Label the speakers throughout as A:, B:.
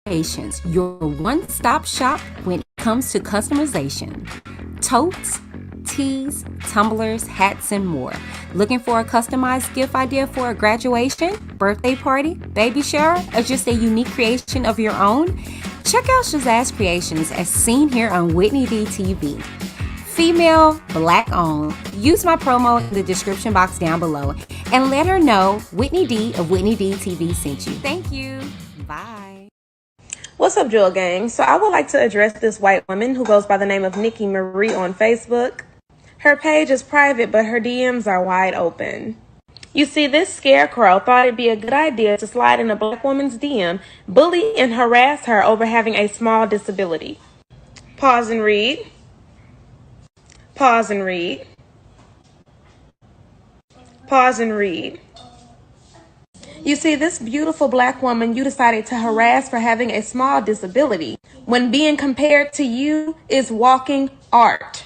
A: Creations, your one-stop shop when it comes to customization. Totes, tees, tumblers, hats, and more. Looking for a customized gift idea for a graduation, birthday party, baby shower, or just a unique creation of your own? Check out Shazazz Creations as seen here on Whitney D TV. Female, black owned. Use my promo in the description box down below and let her know Whitney D of Whitney D TV sent you. Thank you. Bye.
B: What's up, Jewel Gang? So I would like to address this white woman who goes by the name of Nikki Marie on Facebook. Her page is private, but her DMs are wide open. You see, this scarecrow thought it'd be a good idea to slide in a black woman's DM, bully and harass her over having a small disability. Pause and read. Pause and read. Pause and read. You see, this beautiful black woman you decided to harass for having a small disability when being compared to you is walking art.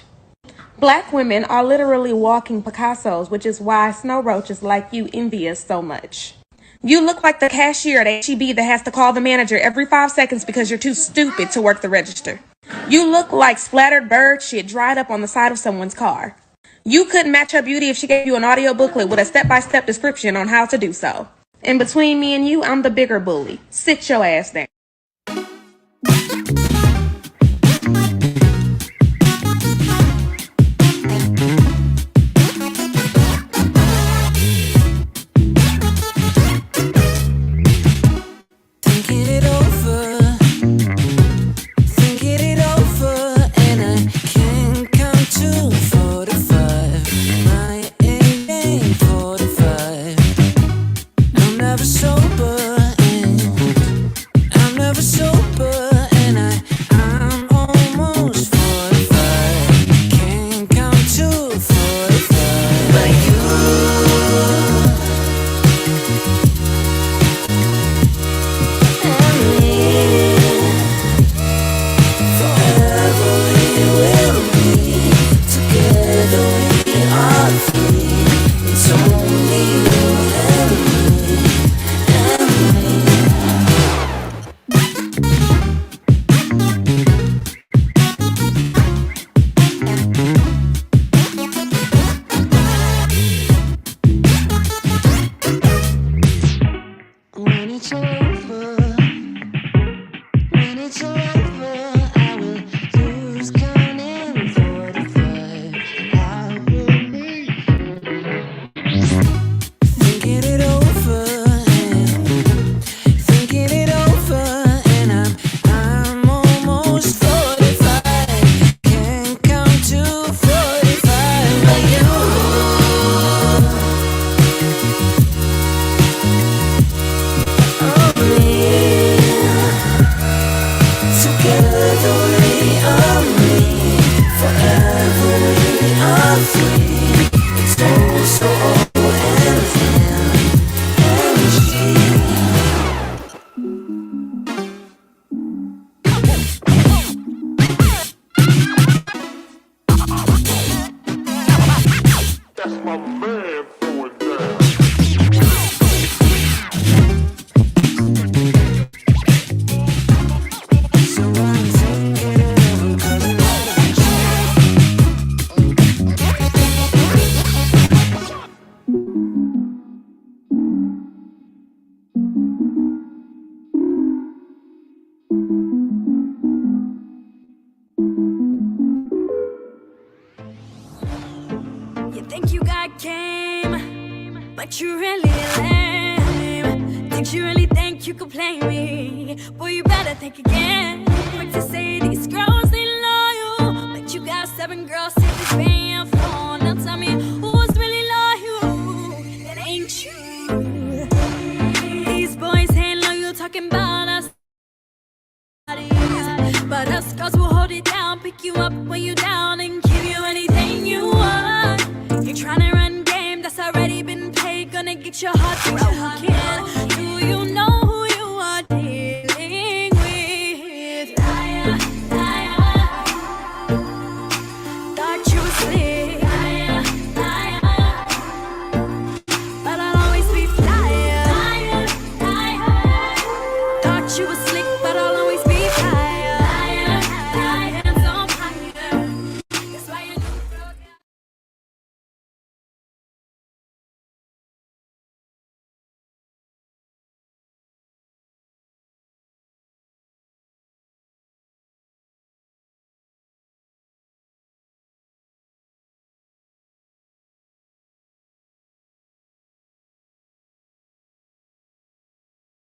B: Black women are literally walking Picassos, which is why snow roaches like you envy us so much. You look like the cashier at H-E-B that has to call the manager every 5 seconds because you're too stupid to work the register. You look like splattered bird shit dried up on the side of someone's car. You couldn't match her beauty if she gave you an audio booklet with a step-by-step description on how to do so. And between me and you, I'm the bigger bully. Sit your ass down.
C: But you really lame. Think you really think you could play me? Boy, you better think again. Quick to say these girls ain't loyal, but you got 7 girls sitting paying your phone. Now tell me who's really loyal? It ain't you. These boys ain't loyal, talking about us. But us girls will hold it down, pick you up when you're down, and give you anything you want. You're trying to run game that's already been paid, gonna get your heart broken. Do you know who you are dealing with? Liar, liar. Thought you were slick. Liar, liar. But I'll always be flyer. Liar, liar. Thought you were slick, but I'll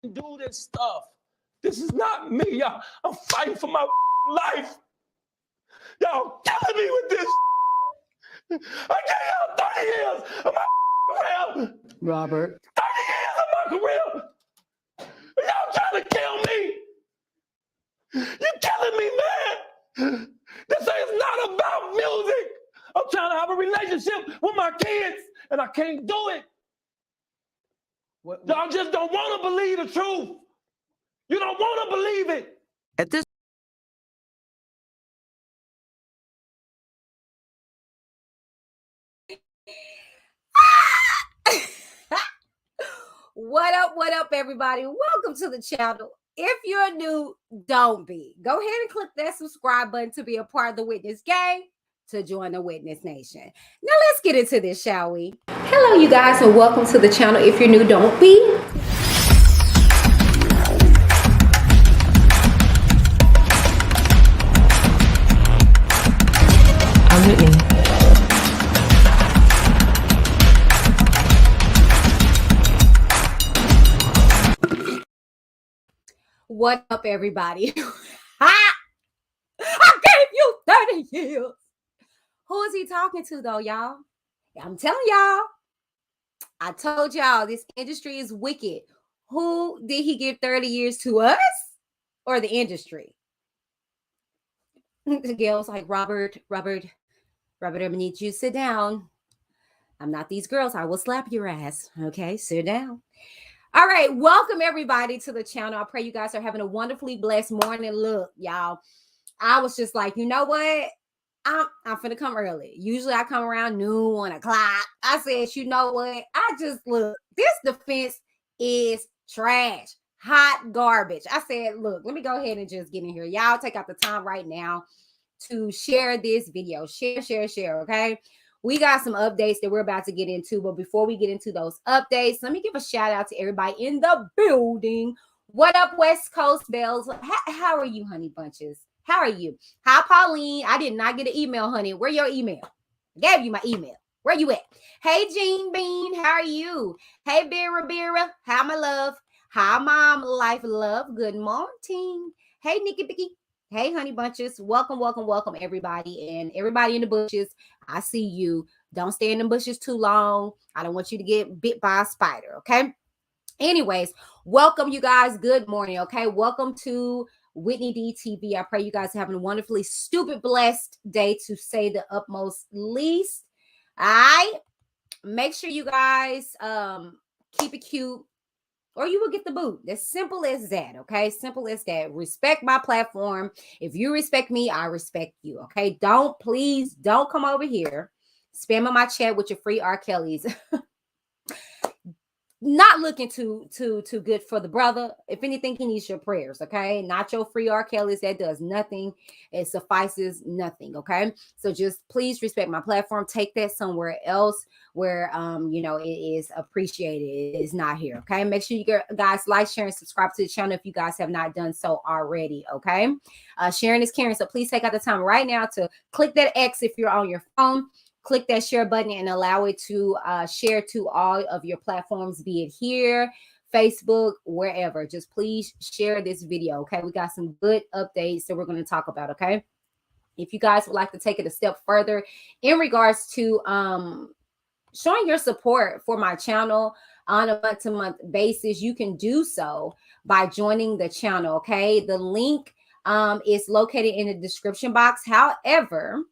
D: do this stuff. This is not me, y'all. I'm fighting for my life. Y'all killing me with this. I gave y'all 30 years of my career.
E: Robert.
D: 30 years of my career. Y'all trying to kill me. You killing me, man. This is not about music. I'm trying to have a relationship with my kids, and I can't do it. Y'all just don't want to believe the truth. You don't want to believe it.
E: At this
A: What up, everybody? Welcome to the channel. If you're new, don't be. Go ahead and click that subscribe button to be a part of the Witness gang, to join the Witness Nation. Now let's get into this, shall we? Hello, you guys, and welcome to the channel. If you're new, don't be.
E: I'm Whitney.
A: What up, everybody? I gave you 30 years. Who is he talking to, though, y'all? I'm telling y'all. I told y'all this industry is wicked. Who did he give 30 years to, us or the industry? The girl's like, Robert, I'm gonna need you to sit down. I'm not these girls. I will slap your ass. Okay, sit down. All right, welcome everybody to the channel. I pray you guys are having a wonderfully blessed morning. Look, y'all, I was just like, you know what? I'm finna come early. Usually I come around noon, 1 o'clock. I said, you know what? I just look, this defense is trash, hot garbage. I said, look, let me go ahead and just get in here. Y'all take out the time right now to share this video. Share, okay? We got some updates that we're about to get into, but before we get into those updates, let me give a shout out to everybody in the building. What up, West Coast Bells? How are you, honey bunches? How are you? Hi, Pauline. I did not get an email, honey. Where your email? I gave you my email. Where you at? Hey, Jean Bean. How are you? Hey, Bira. How my love? Hi, Mom. Life, love. Good morning. Hey, Nikki Bicky. Hey, honey bunches. Welcome, everybody. And everybody in the bushes, I see you. Don't stay in the bushes too long. I don't want you to get bit by a spider, okay? Anyways, welcome, you guys. Good morning, okay? Welcome to Whitney D TV. I pray you guys are having a wonderfully stupid blessed day, to say the utmost least. All right? Make sure you guys keep it cute, or you will get the boot. As simple as that, okay? Simple as that. Respect my platform. If you respect me, I respect you, okay? Please don't come over here spamming my chat with your free R.KELLYs. Not looking too good for the brother. If anything, he needs your prayers, okay? Not your free R.KELLYs. That does nothing. It suffices nothing, okay? So just please respect my platform. Take that somewhere else where you know, it is appreciated. It is not here, okay? Make sure you guys like, share, and subscribe to the channel if you guys have not done so already, okay? Sharing is caring, so please take out the time right now to click that X if you're on your phone. Click that share button and allow it to share to all of your platforms, be it here, Facebook, wherever. Just please share this video, okay? We got some good updates that we're going to talk about, okay? If you guys would like to take it a step further in regards to showing your support for my channel on a month-to-month basis, you can do so by joining the channel, okay? The link is located in the description box. However,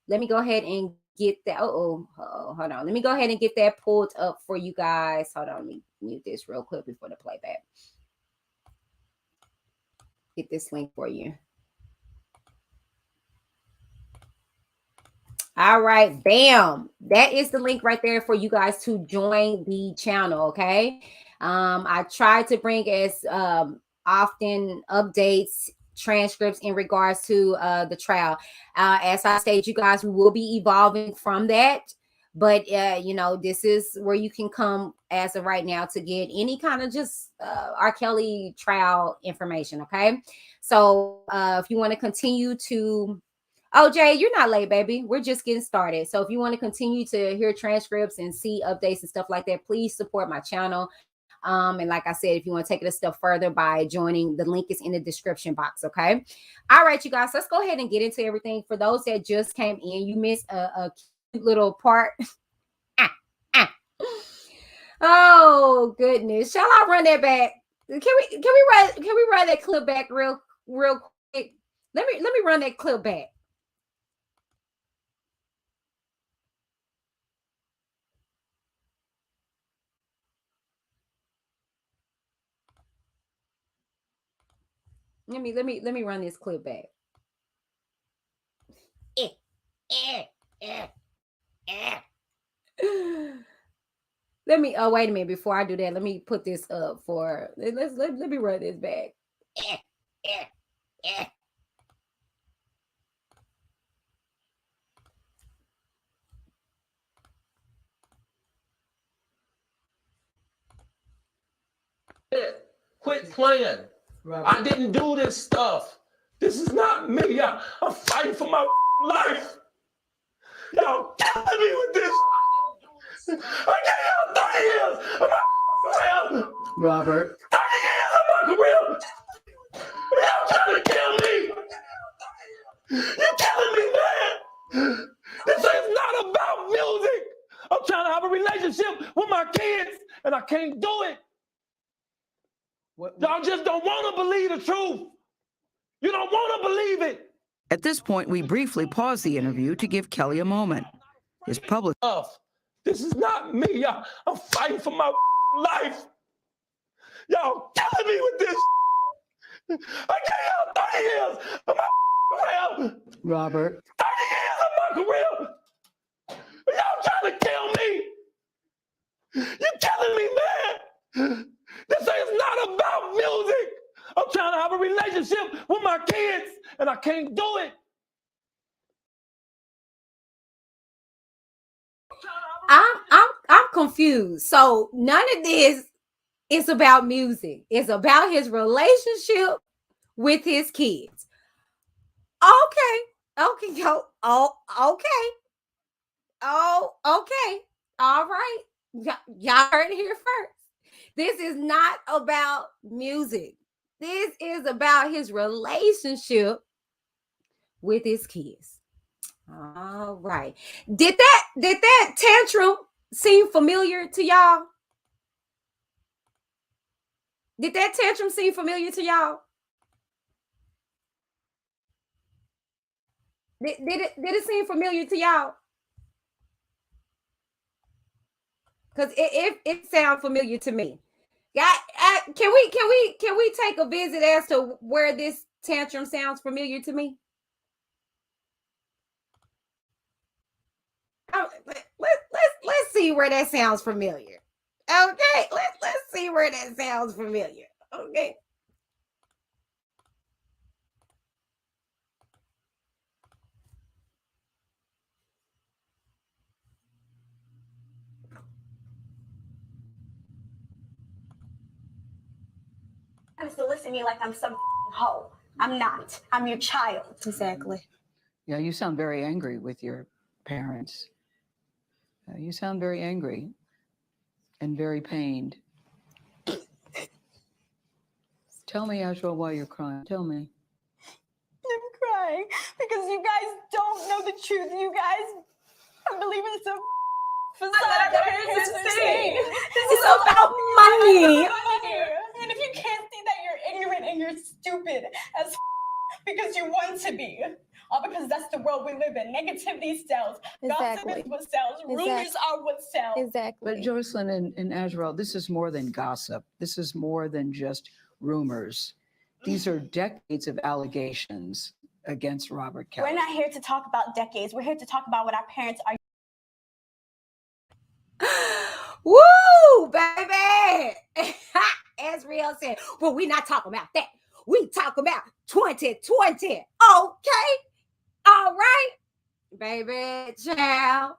A: let me go ahead and get that. Hold on. Let me go ahead and get that pulled up for you guys. Hold on. Let me mute this real quick before the playback. Get this link for you. All right. Bam. That is the link right there for you guys to join the channel. Okay. I try to bring as often updates, transcripts in regards to the trial. As I stated, you guys, we will be evolving from that, but you know, this is where you can come as of right now to get any kind of just R.KELLY trial information. Okay, so if you want to continue to Jay, you're not late, baby. We're just getting started. So if you want to continue to hear transcripts and see updates and stuff like that, please support my channel. And like I said, if you want to take it a step further by joining, the link is in the description box. Okay. All right, you guys, let's go ahead and get into everything. For those that just came in, you missed a cute little part. Oh goodness. Shall I run that back? Can we run that clip back real quick? Let me run that clip back. Let me run this clip back. Let me wait a minute before I do that. Let me put this up for let me run this back.
D: Quit playing. I didn't do this stuff. This is not me. I'm fighting for my life. Y'all killing me with this. I gave y'all 30 years of my career.
E: Robert.
D: 30 years of my career. Y'all trying to kill me. You're killing me, man. This is not about music. I'm trying to have a relationship with my kids, and I can't do it. Y'all just don't want to believe the truth. You don't want to believe it.
F: At this point, we briefly pause the interview to give Kelly a moment. His public.
D: This is not me. I'm fighting for my life. Y'all killing me with this. I gave y'all 30 years of my career.
E: Robert.
D: 30 years of my career. Y'all trying to kill me. You're killing me, man. This is not about music. I'm trying to have a relationship with my kids, and I can't do it.
A: I'm confused. So none of this is about music. It's about his relationship with his kids. Okay. All right. Y'all heard it here first. This is not about music. This is about his relationship with his kids. All right. Did that tantrum seem familiar to y'all? Did that tantrum seem familiar to y'all? Did it seem familiar to y'all? Because it sounds familiar to me. Yeah, can we take a visit as to where this tantrum sounds familiar to me? Let's see where that sounds familiar. Okay, let's see where that sounds familiar. Okay.
G: To listen to me like I'm some hoe. I'm not. I'm your child.
A: Exactly.
F: Yeah, you sound very angry with your parents. You sound very angry and very pained. Tell me, Ashwa, why you're crying. Tell me.
G: I'm crying because you guys don't know the truth. You guys are believing some facade.
B: This
G: is
B: about money.
G: And if you can't see that you're ignorant and you're stupid as because you want to be, all because that's the world we live in. Negativity sells. Gossip is what sells. Rumors are what sells.
A: Exactly.
F: But Jocelyn and Azrael, this is more than gossip. This is more than just rumors. These are decades of allegations against Robert Kelly.
G: We're not here to talk about decades. We're here to talk about what our parents are.
A: Woo, baby. As Real said, well, we not talking about that. We talking about 2020. Okay. All right. Baby, child.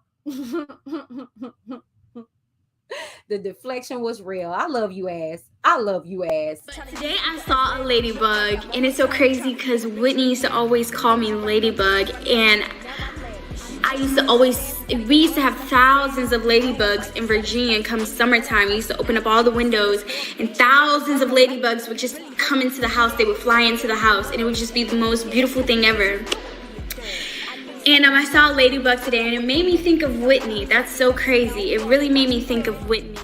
A: The deflection was real. I love you, ass. I love you, ass.
H: Today I saw a ladybug, and it's so crazy because Whitney used to always call me Ladybug, and I used to always we used to have thousands of ladybugs in Virginia come summertime. We used to open up all the windows and thousands of ladybugs would just come into the house. They would fly into the house and it would just be the most beautiful thing ever. And I saw a ladybug today and it made me think of Whitney. That's so crazy. It really made me think of Whitney.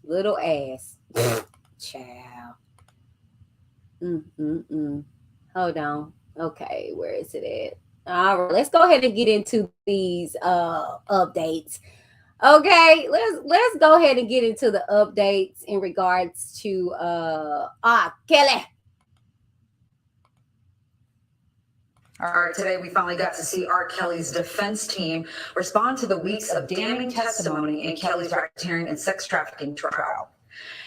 A: Little ass. Child. Hold on. Okay, where is it at? All right, let's go ahead and get into these updates. Okay, let's go ahead and get into the updates in regards to R.KELLY.
I: All right, today we finally got to see R.KELLY's defense team respond to the weeks of damning testimony in Kelly's racketeering and sex trafficking trial.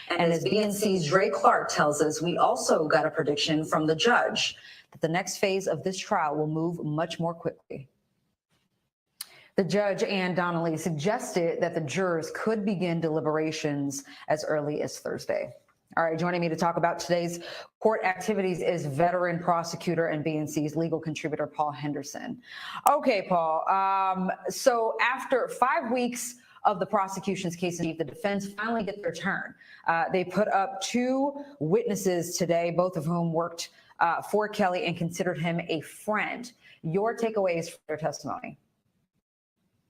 I: And as BNC's Dre Clark tells us, we also got a prediction from the judge that the next phase of this trial will move much more quickly. The judge, Ann Donnelly, suggested that the jurors could begin deliberations as early as Thursday. All right, joining me to talk about today's court activities is veteran prosecutor and BNC's legal contributor, Paul Henderson. Okay, Paul, so after 5 weeks of the prosecution's case in chief, the defense finally get their turn. They put up 2 witnesses today, both of whom worked for Kelly and considered him a friend. Your takeaways from their testimony?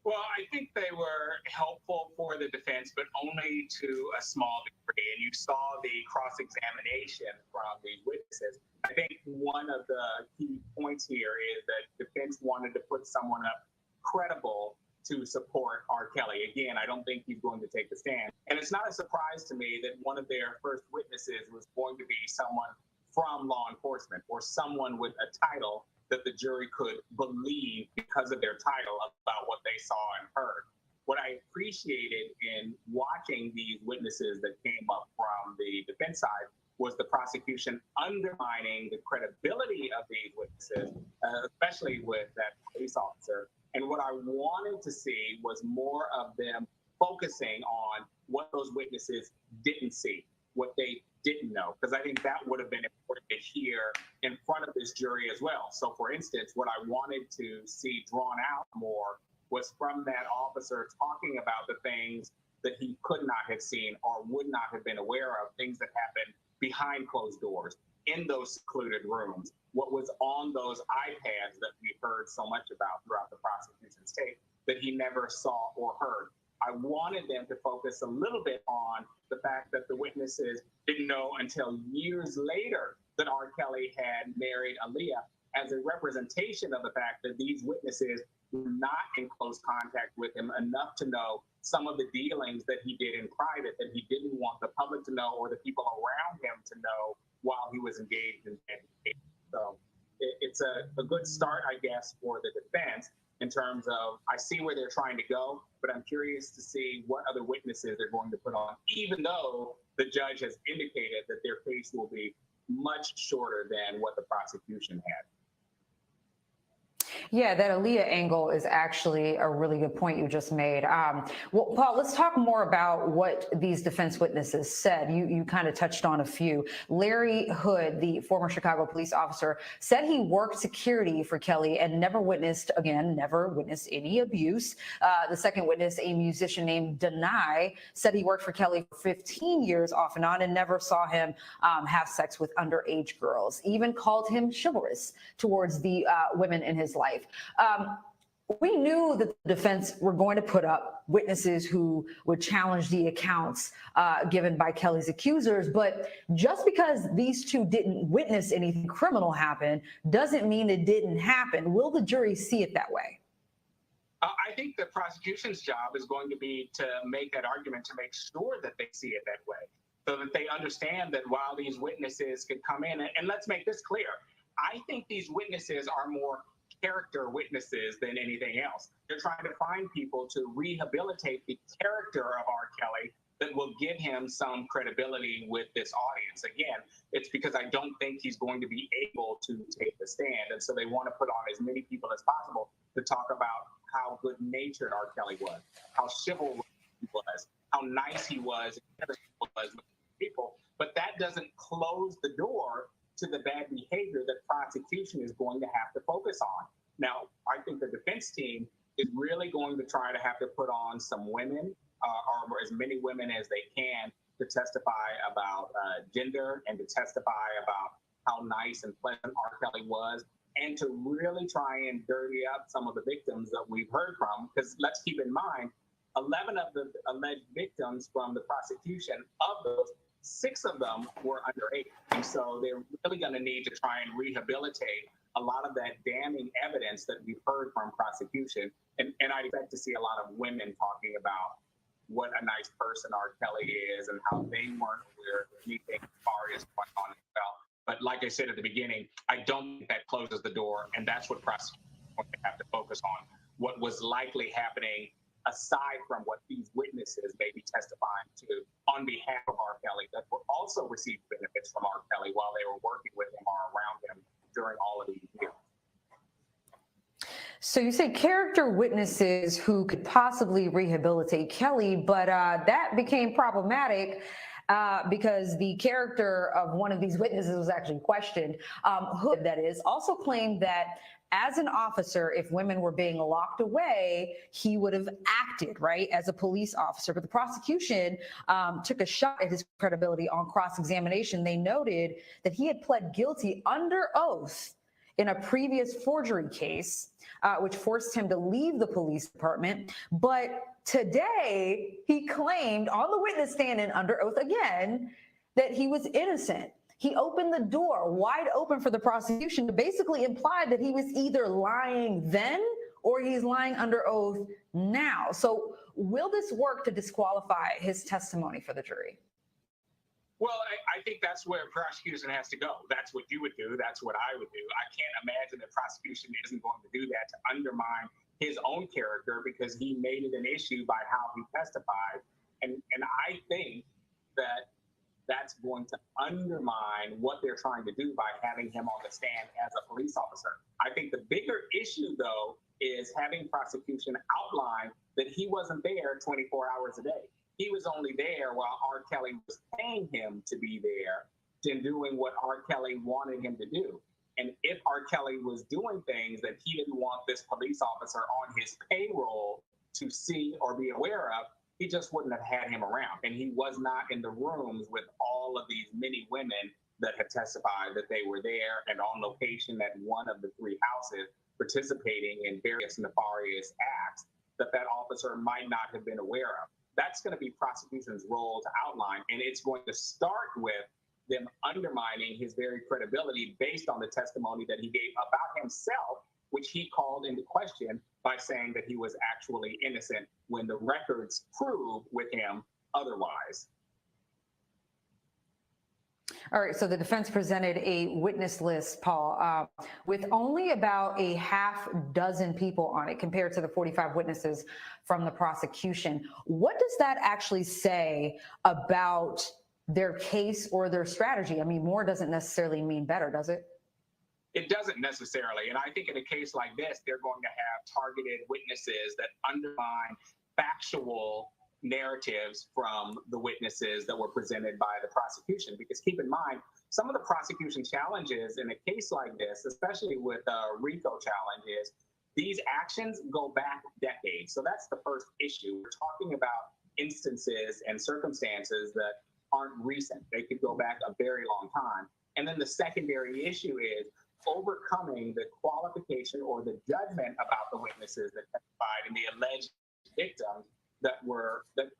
J: Well, I think they were helpful for the defense, but only to a small degree. And you saw the cross-examination from the witnesses. I think one of the key points here is that defense wanted to put someone up credible to support R.KELLY. Again, I don't think he's going to take the stand. And it's not a surprise to me that one of their first witnesses was going to be someone from law enforcement or someone with a title that the jury could believe because of their title about what they saw and heard. What I appreciated in watching these witnesses that came up from the defense side was the prosecution undermining the credibility of these witnesses, especially with that police officer. And what I wanted to see was more of them focusing on what those witnesses didn't see, what they didn't know, because I think that would have been important to hear in front of this jury as well. So for instance, what I wanted to see drawn out more was from that officer talking about the things that he could not have seen or would not have been aware of, things that happened behind closed doors, in those secluded rooms, what was on those iPads that we heard so much about throughout the prosecution's tape that he never saw or heard. I wanted them to focus a little bit on the fact that the witnesses didn't know until years later that R.KELLY had married Aaliyah, as a representation of the fact that these witnesses were not in close contact with him enough to know some of the dealings that he did in private that he didn't want the public to know or the people around him to know while he was engaged in education. So it's a good start, I guess, for the defense in terms of, I see where they're trying to go, but I'm curious to see what other witnesses they're going to put on, even though the judge has indicated that their case will be much shorter than what the prosecution had.
I: Yeah, that Aaliyah angle is actually a really good point you just made. Well, Paul, let's talk more about what these defense witnesses said. You kind of touched on a few. Larry Hood, the former Chicago police officer, said he worked security for Kelly and never witnessed any abuse. The second witness, a musician named Denai, said he worked for Kelly for 15 years off and on and never saw him have sex with underage girls, even called him chivalrous towards the women in his life. We knew that the defense were going to put up witnesses who would challenge the accounts given by Kelly's accusers, but just because these two didn't witness anything criminal happen doesn't mean it didn't happen. Will the jury see it that way?
J: I think the prosecution's job is going to be to make that argument, to make sure that they see it that way, so that they understand that while these witnesses could come in, and let's make this clear, I think these witnesses are more character witnesses than anything else. They're trying to find people to rehabilitate the character of R. Kelly that will give him some credibility with this audience. Again, it's because I don't think he's going to be able to take the stand. And so they want to put on as many people as possible to talk about how good-natured R. Kelly was, how chivalrous he was, how nice he was with people. But that doesn't close the door to the bad behavior that prosecution is going to have to focus on. Now, I think the defense team is really going to try to have to put on some women, or as many women as they can, to testify about gender and to testify about how nice and pleasant R. Kelly was, and to really try and dirty up some of the victims that we've heard from. Because let's keep in mind, 11 of the alleged victims from the prosecution, of those, 6 of them were underage. And so they're really going to need to try and rehabilitate a lot of that damning evidence that we've heard from prosecution. And I expect to see a lot of women talking about what a nice person R. Kelly is and how they weren't aware of anything as far as going on as well. But like I said at the beginning, I don't think that closes the door, and that's what prosecutors are going to have to focus on. What was likely happening aside from what these witnesses may be testifying to on behalf of R. Kelly, that were also received benefits from R. Kelly while they were working with him or around him during all of these years.
I: So you say character witnesses who could possibly rehabilitate Kelly, but that became problematic because the character of one of these witnesses was actually questioned. Who that is also claimed that as an officer, if women were being locked away, he would have acted, right, as a police officer. But the prosecution took a shot at his credibility on cross-examination. They noted that he had pled guilty under oath in a previous forgery case, which forced him to leave the police department. But today, he claimed on the witness stand and under oath again that he was innocent. He opened the door wide open for the prosecution to basically imply that he was either lying then or he's lying under oath now. So will this work to disqualify his testimony for the jury?
J: Well, I think that's where prosecution has to go. That's what you would do. That's what I would do. I can't imagine that prosecution isn't going to do that to undermine his own character because he made it an issue by how he testified. And I think that that's going to undermine what they're trying to do by having him on the stand as a police officer. I think the bigger issue, though, is having prosecution outline that he wasn't there 24 hours a day. He was only there while R. Kelly was paying him to be there and doing what R. Kelly wanted him to do. And if R. Kelly was doing things that he didn't want this police officer on his payroll to see or be aware of, he just wouldn't have had him around. And he was not in the rooms with all of these many women that have testified that they were there and on location at one of the 3 houses participating in various nefarious acts that officer might not have been aware of. That's going to be prosecution's role to outline, and it's going to start with them undermining his very credibility based on the testimony that he gave about himself, which he called into question by saying that he was actually innocent when the records prove with him otherwise.
I: All right, so the defense presented a witness list, Paul, with only about a half dozen people on it compared to the 45 witnesses from the prosecution. What does that actually say about their case or their strategy? I mean, more doesn't necessarily mean better, does it?
J: It doesn't necessarily. And I think in a case like this, they're going to have targeted witnesses that undermine factual narratives from the witnesses that were presented by the prosecution. Because keep in mind, some of the prosecution challenges in a case like this, especially with RICO challenges, these actions go back decades. So that's the first issue. We're talking about instances and circumstances that aren't recent. They could go back a very long time. And then the secondary issue is overcoming the qualification or the judgment about the witnesses that testified and the alleged victims that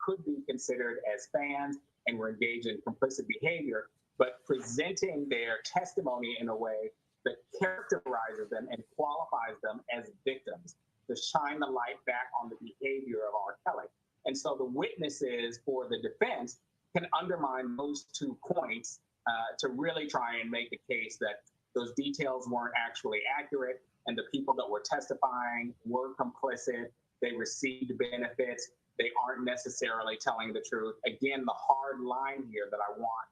J: could be considered as fans and were engaged in complicit behavior, but presenting their testimony in a way that characterizes them and qualifies them as victims to shine the light back on the behavior of R. Kelly. And so the witnesses for the defense can undermine those 2 points to really try and make the case that those details weren't actually accurate, and the people that were testifying were complicit. They received benefits. They aren't necessarily telling the truth. Again, the hard line here that I want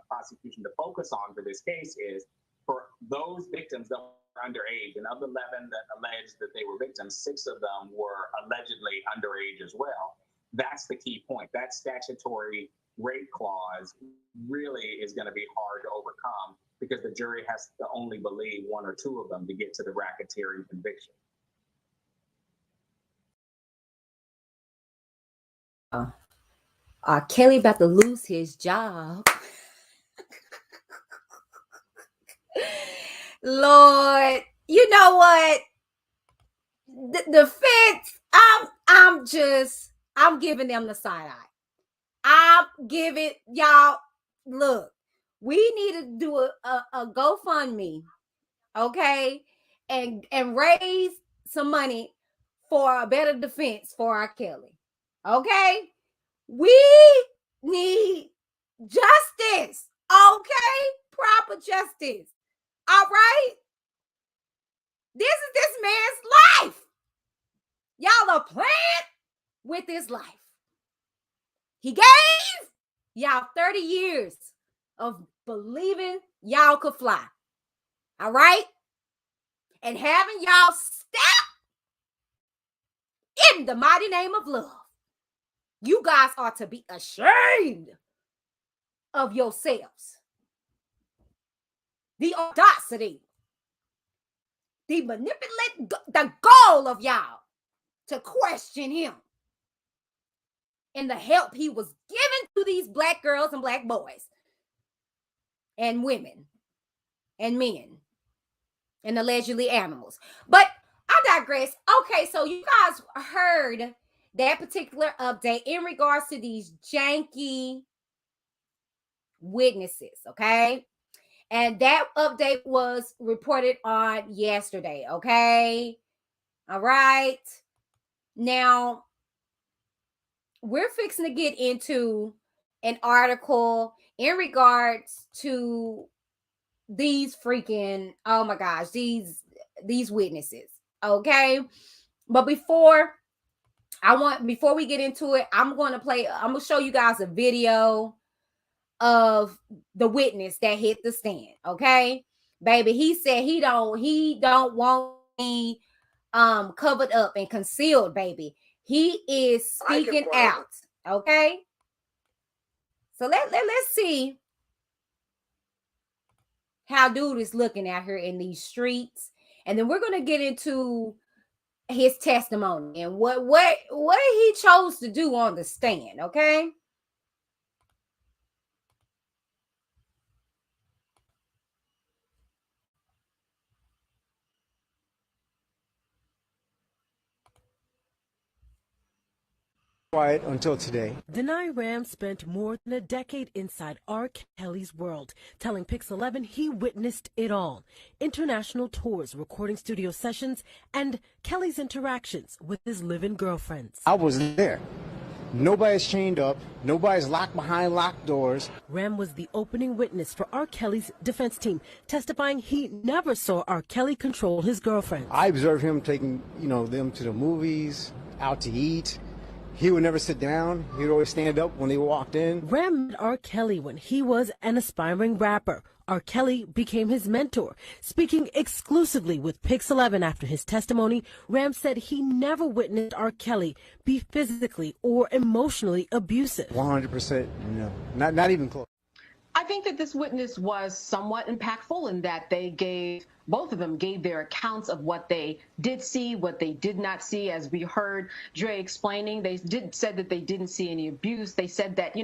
J: prosecution to focus on for this case is for those victims that were underage, and of the 11 that alleged that they were victims, 6 of them were allegedly underage as well. That's the key point. That statutory rape clause really is going to be hard to overcome because the jury has to only believe 1 or 2 of them to get to the racketeering conviction.
A: R.KELLY about to lose his job. Lord, you know what? The defense, I'm giving them the side eye. I'm giving y'all, look, we need to do a GoFundMe, okay? And raise some money for a better defense for R.KELLY, okay? We need justice, okay? Proper justice, all right? This is this man's life. Y'all are playing with his life. He gave y'all 30 years of believing y'all could fly, all right? And having y'all step in the mighty name of love. You guys are to be ashamed of yourselves. The audacity, the manipulate, the goal of y'all to question him and the help he was giving to these black girls and black boys and women and men and allegedly animals. But I digress. Okay, so you guys heard that particular update in regards to these janky witnesses, okay? And that update was reported on yesterday, okay? All right. Now, we're fixing to get into an article in regards to these freaking, oh my gosh, these witnesses, okay? But before we get into it, I'm going to show you guys a video of the witness that hit the stand, okay? Baby, he said he don't want me covered up and concealed, baby. He is speaking out, okay? So let's see how dude is looking out here in these streets, and then we're going to get into his testimony and what he chose to do on the stand, okay?
K: Quiet until today.
L: Denai Ram spent more than a decade inside R. Kelly's world, telling Pix 11 he witnessed it all. International tours, recording studio sessions, and Kelly's interactions with his live-in girlfriends.
K: I was there. Nobody's chained up. Nobody's locked behind locked doors.
L: Ram was the opening witness for R. Kelly's defense team, testifying he never saw R. Kelly control his girlfriends.
K: I observed him taking, them to the movies, out to eat. He would never sit down. He would always stand up when they walked in.
L: Ram met R. Kelly when he was an aspiring rapper. R. Kelly became his mentor. Speaking exclusively with Pix 11 after his testimony, Ram said he never witnessed R. Kelly be physically or emotionally abusive.
K: 100%, no. Not even close.
M: I think that this witness was somewhat impactful in that both of them gave their accounts of what they did see, what they did not see. As we heard Dre explaining, said that they didn't see any abuse. They said that,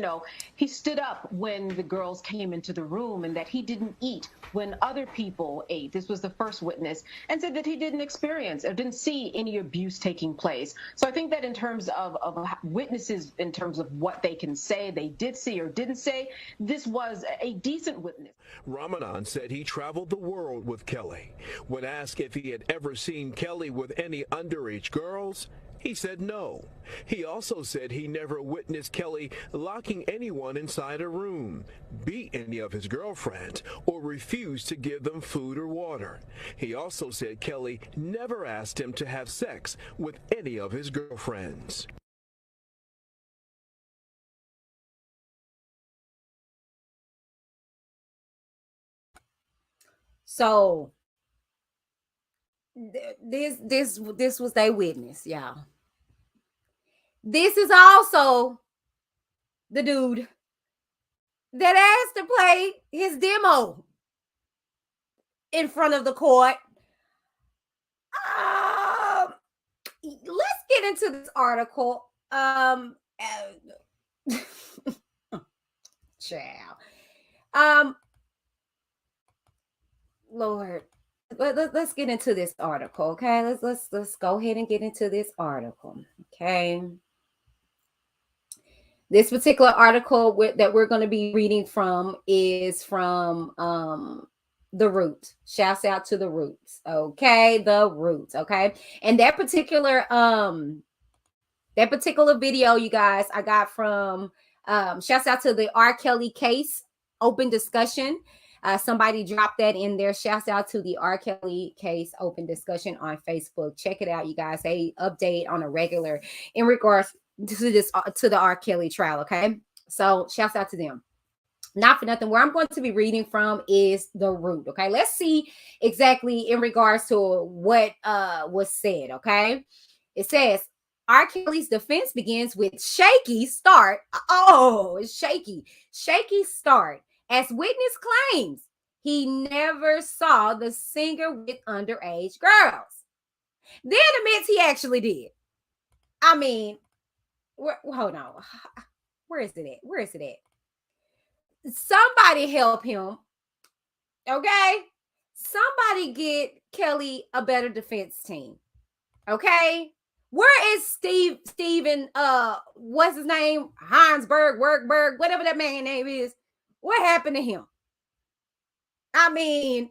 M: he stood up when the girls came into the room and that he didn't eat when other people ate. This was the first witness, and said that he didn't experience or didn't see any abuse taking place. So I think that in terms of witnesses, in terms of what they can say, they did see or didn't say, this was a decent witness.
N: Ramadan said he traveled the world with Kelly. When asked if he had ever seen Kelly with any underage girls, He said no. He also said he never witnessed Kelly locking anyone inside a room, beat any of his girlfriends, or refuse to give them food or water. He also said Kelly never asked him to have sex with any of his girlfriends.
A: So this was their witness, y'all. This is also the dude that asked to play his demo in front of the court. Let's get into this article. Child. Lord, let's get into this article, okay? Let's go ahead and get into this article, okay? This particular article that we're going to be reading from is from The Root. Shouts out to The Roots, okay? The Roots, okay? And that particular video, you guys, I got from shouts out to the R.KELLY case open discussion. Somebody dropped that in there. Shouts out to the R.KELLY case open discussion on Facebook. Check it out, you guys. They update on a regular in regards to this to the R.KELLY trial. Okay, so shouts out to them. Not for nothing. Where I'm going to be reading from is The Root. Okay, let's see exactly in regards to what was said. Okay, it says R.KELLY's defense begins with shaky start. Oh, it's shaky start. As witness claims, he never saw the singer with underage girls. Then admits he actually did. I mean, hold on. Where is it at? Somebody help him. Okay? Somebody get Kelly a better defense team. Okay? Where is Steven, what's his name? Heinsberg, Workberg, whatever that man's name is. What happened to him? I mean,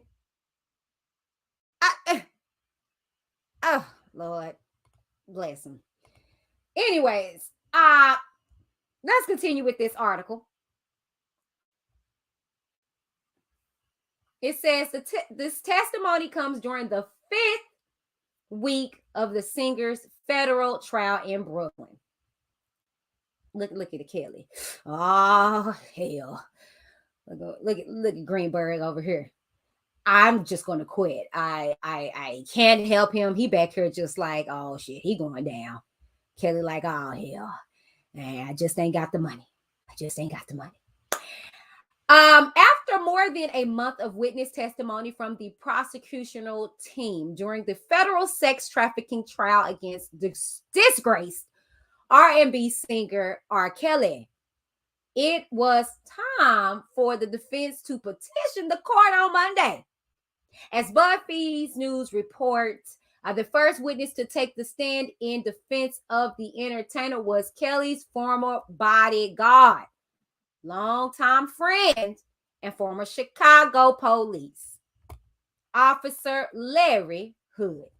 A: oh, Lord, bless him. Anyways, let's continue with this article. It says this testimony comes during the 5th week of the singer's federal trial in Brooklyn. Look at Kelly. Oh, hell. Look at Greenberg over here. I'm just gonna quit. I can't help him. He back here just like, oh shit, he going down. Kelly like, oh hell. I just ain't got the money. After more than a month of witness testimony from the prosecutorial team during the federal sex trafficking trial against disgraced R&B singer R.KELLY, it was time for the defense to petition the court on Monday. As BuzzFeed News reports, the first witness to take the stand in defense of the entertainer was Kelly's former bodyguard, longtime friend, and former Chicago police officer Larry Hood.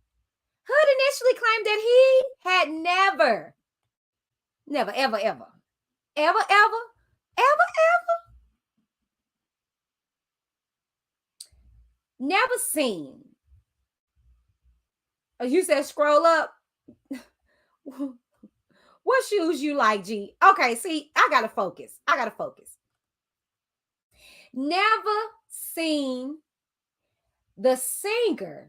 A: Hood initially claimed that he had never, never seen. You said scroll up. What shoes you like, G? Okay, see, I gotta focus. Never seen the singer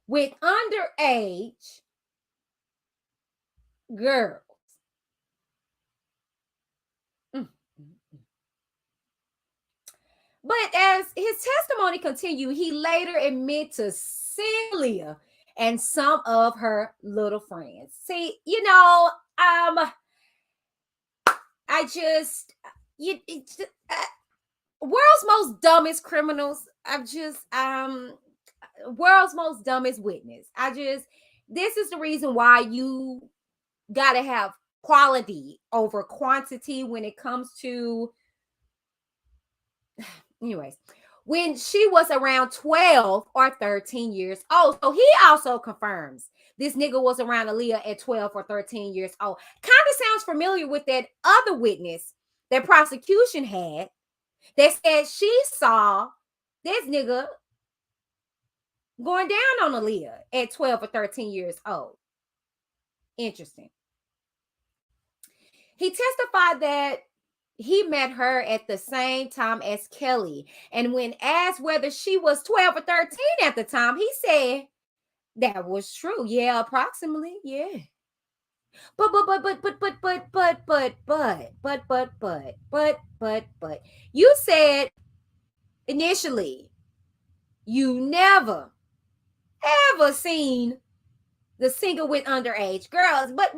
A: with underage girls. But as his testimony continued, he later admitted to Celia and some of her little friends. See, world's most dumbest criminals. World's most dumbest witness. This is the reason why you got to have quality over quantity when it comes to, anyways, when she was around 12 or 13 years old. So he also confirms this nigga was around Aaliyah at 12 or 13 years old. Kind of sounds familiar with that other witness that prosecution had that said she saw this nigga going down on Aaliyah at 12 or 13 years old. Interesting. He testified that he met her at the same time as Kelly. And when asked whether she was 12 or 13 at the time, he said that was true. Yeah, approximately. Yeah. But you said initially you never ever seen the singer with underage girls. But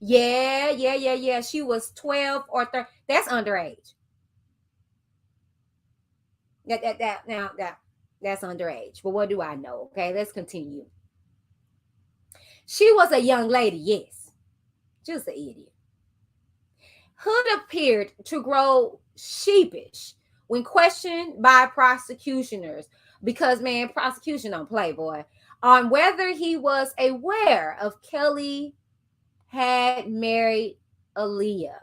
A: yeah. She was 12 or 13. That's underage. That's underage. But what do I know? Okay, let's continue. She was a young lady, yes. Just an idiot. Hood appeared to grow sheepish when questioned by prosecutioners, because, man, prosecution don't play, boy, on whether he was aware of Kelly had married Aaliyah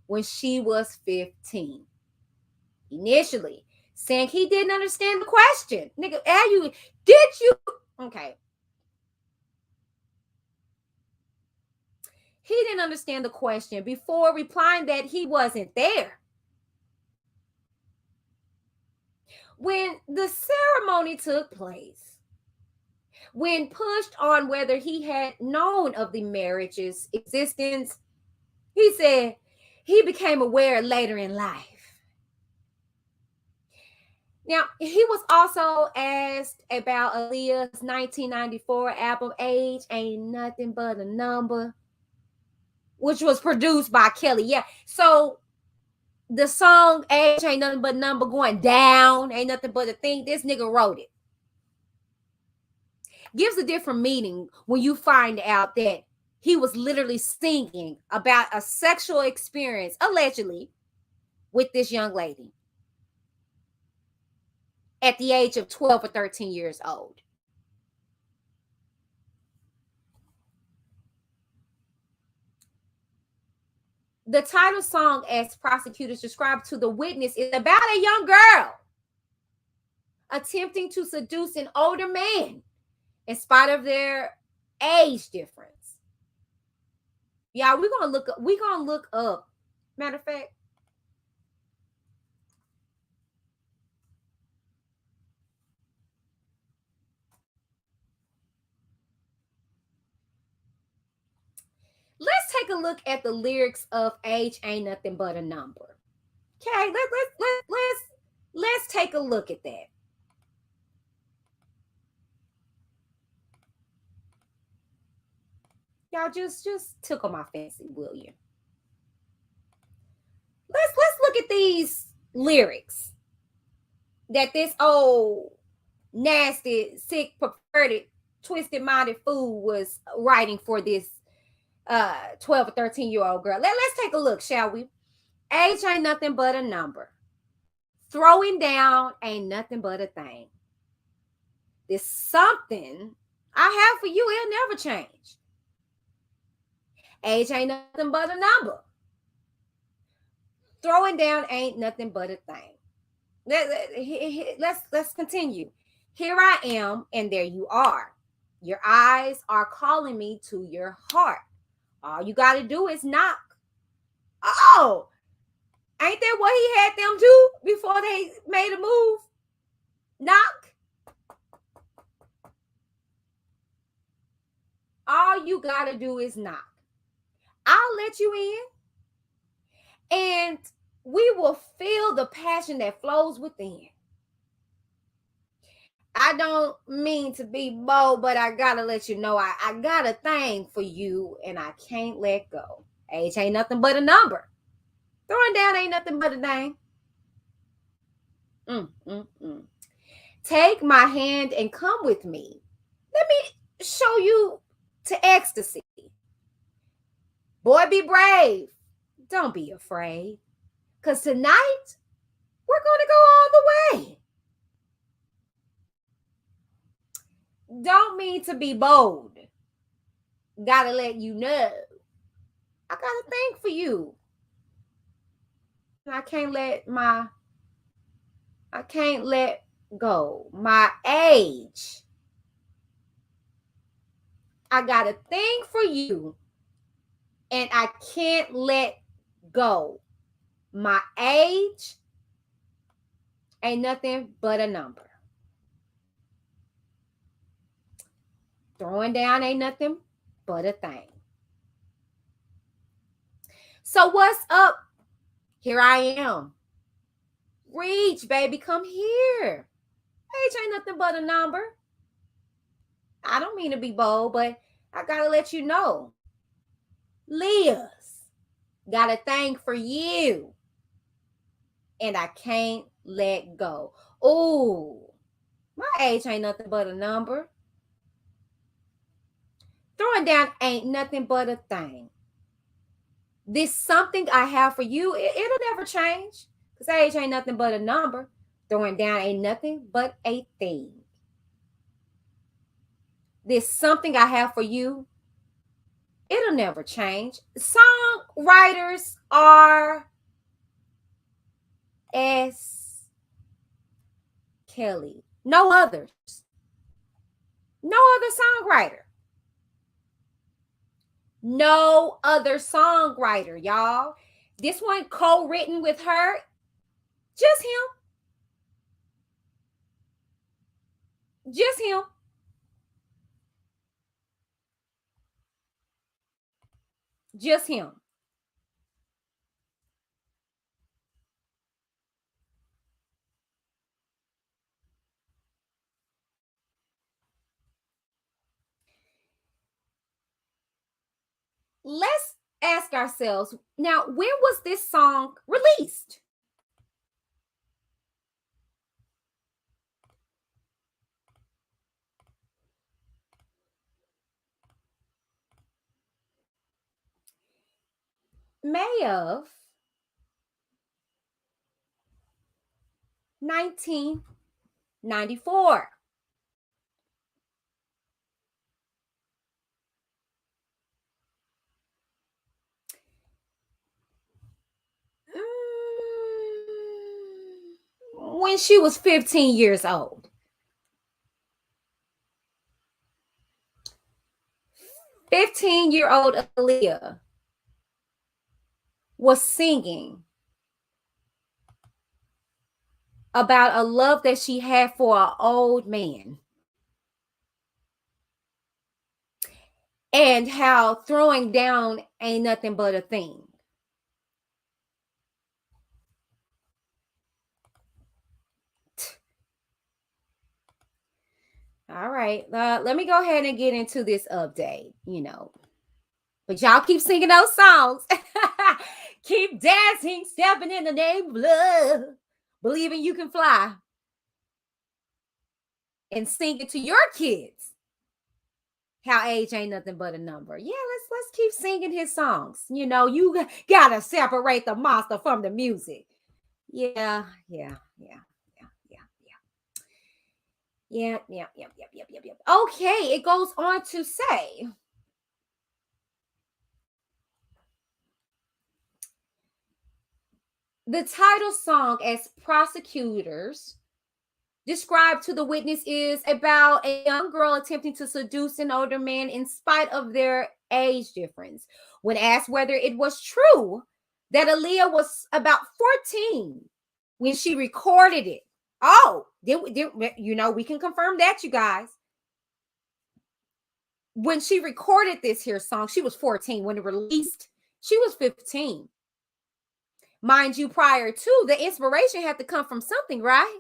A: when she was 15. Initially, saying he didn't understand the question. Nigga, okay. He didn't understand the question before replying that he wasn't there. When the ceremony took place, when pushed on whether he had known of the marriage's existence, he said he became aware later in life. Now, he was also asked about Aaliyah's 1994 album, Age Ain't Nothing But a Number, which was produced by Kelly. Yeah. So the song Age Ain't Nothing But a Number going down, ain't nothing but a thing. This nigga wrote it. Gives a different meaning when you find out that he was literally singing about a sexual experience, allegedly, with this young lady at the age of 12 or 13 years old. The title song, as prosecutors described to the witness, is about a young girl attempting to seduce an older man in spite of their age difference. Yeah, we're gonna look up. Matter of fact, let's take a look at the lyrics of Age Ain't Nothing But a Number. Okay, let's take a look at that. Y'all just tickle my fancy, will you? Let's look at these lyrics that this old nasty, sick, perverted, twisted minded fool was writing for this 12 or 13-year-old girl. Let's take a look, shall we? Age ain't nothing but a number. Throwing down ain't nothing but a thing. There's something I have for you, it'll never change. Age ain't nothing but a number. Throwing down ain't nothing but a thing. Let's continue. Here I am, and there you are. Your eyes are calling me to your heart. All you got to do is knock. Oh, ain't that what he had them do before they made a move? Knock. All you got to do is knock. I'll let you in, and we will feel the passion that flows within. I don't mean to be bold, but I gotta let you know I got a thing for you, and I can't let go. Age ain't nothing but a number. Throwing down ain't nothing but a thing. Take my hand and come with me. Let me show you to ecstasy. Boy, be brave. Don't be afraid. Because tonight, we're going to go all the way. don't mean to be bold. Gotta let you know. I got a thing for you. I can't let go. My age. I got a thing for you. And I can't let go. My age ain't nothing but a number. Throwing down ain't nothing but a thing. So what's up? Here I am. Reach, baby, come here. Age ain't nothing but a number. I don't mean to be bold, but I gotta let you know. Leah's got a thing for you. And I can't let go. Ooh, my age ain't nothing but a number. Throwing down ain't nothing but a thing. This something I have for you, it'll never change. Because age ain't nothing but a number. Throwing down ain't nothing but a thing. This something I have for you, it'll never change. Songwriters are R.KELLY. No others. No other songwriter. No other songwriter, y'all. This one co-written with her. Just him. Just him. Just him. Let's ask ourselves, now, when was this song released? May of 1994. When she was 15 years old. 15-year-old Aaliyah was singing about a love that she had for an old man. And how throwing down ain't nothing but a thing. All right. Let me go ahead and get into this update, But y'all keep singing those songs. Keep dancing, stepping in the name of love. Believing you can fly. And sing it to your kids. How age ain't nothing but a number. Yeah, let's keep singing his songs. You gotta separate the monster from the music. Yeah. Okay, it goes on to say, the title song, as prosecutors described to the witness, is about a young girl attempting to seduce an older man in spite of their age difference. When asked whether it was true that Aaliyah was about 14 when she recorded it. Oh, we can confirm that, you guys. When she recorded this here song, she was 14. When it released, she was 15. Mind you, prior to, the inspiration had to come from something, right?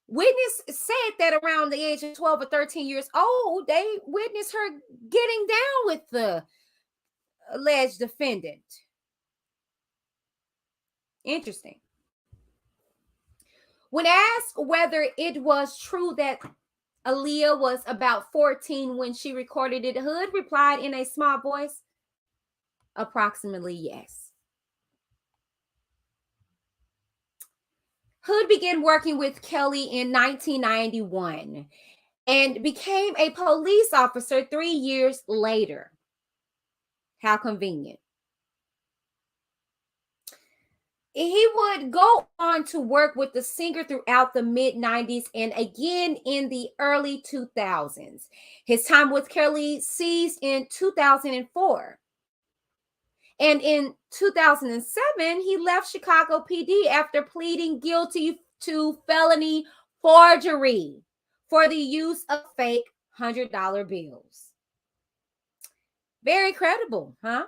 A: Witness said that around the age of 12 or 13 years old, they witnessed her getting down with the alleged defendant. Interesting. When asked whether it was true that Aaliyah was about 14 when she recorded it, Hood replied in a small voice, approximately yes. Hood began working with Kelly in 1991. and became a police officer 3 years later. How convenient. He would go on to work with the singer throughout the mid-90s and again in the early 2000s. His time with Kelly ceased in 2004. And in 2007, he left Chicago PD after pleading guilty to felony forgery for the use of fake $100 bills. Very credible, huh?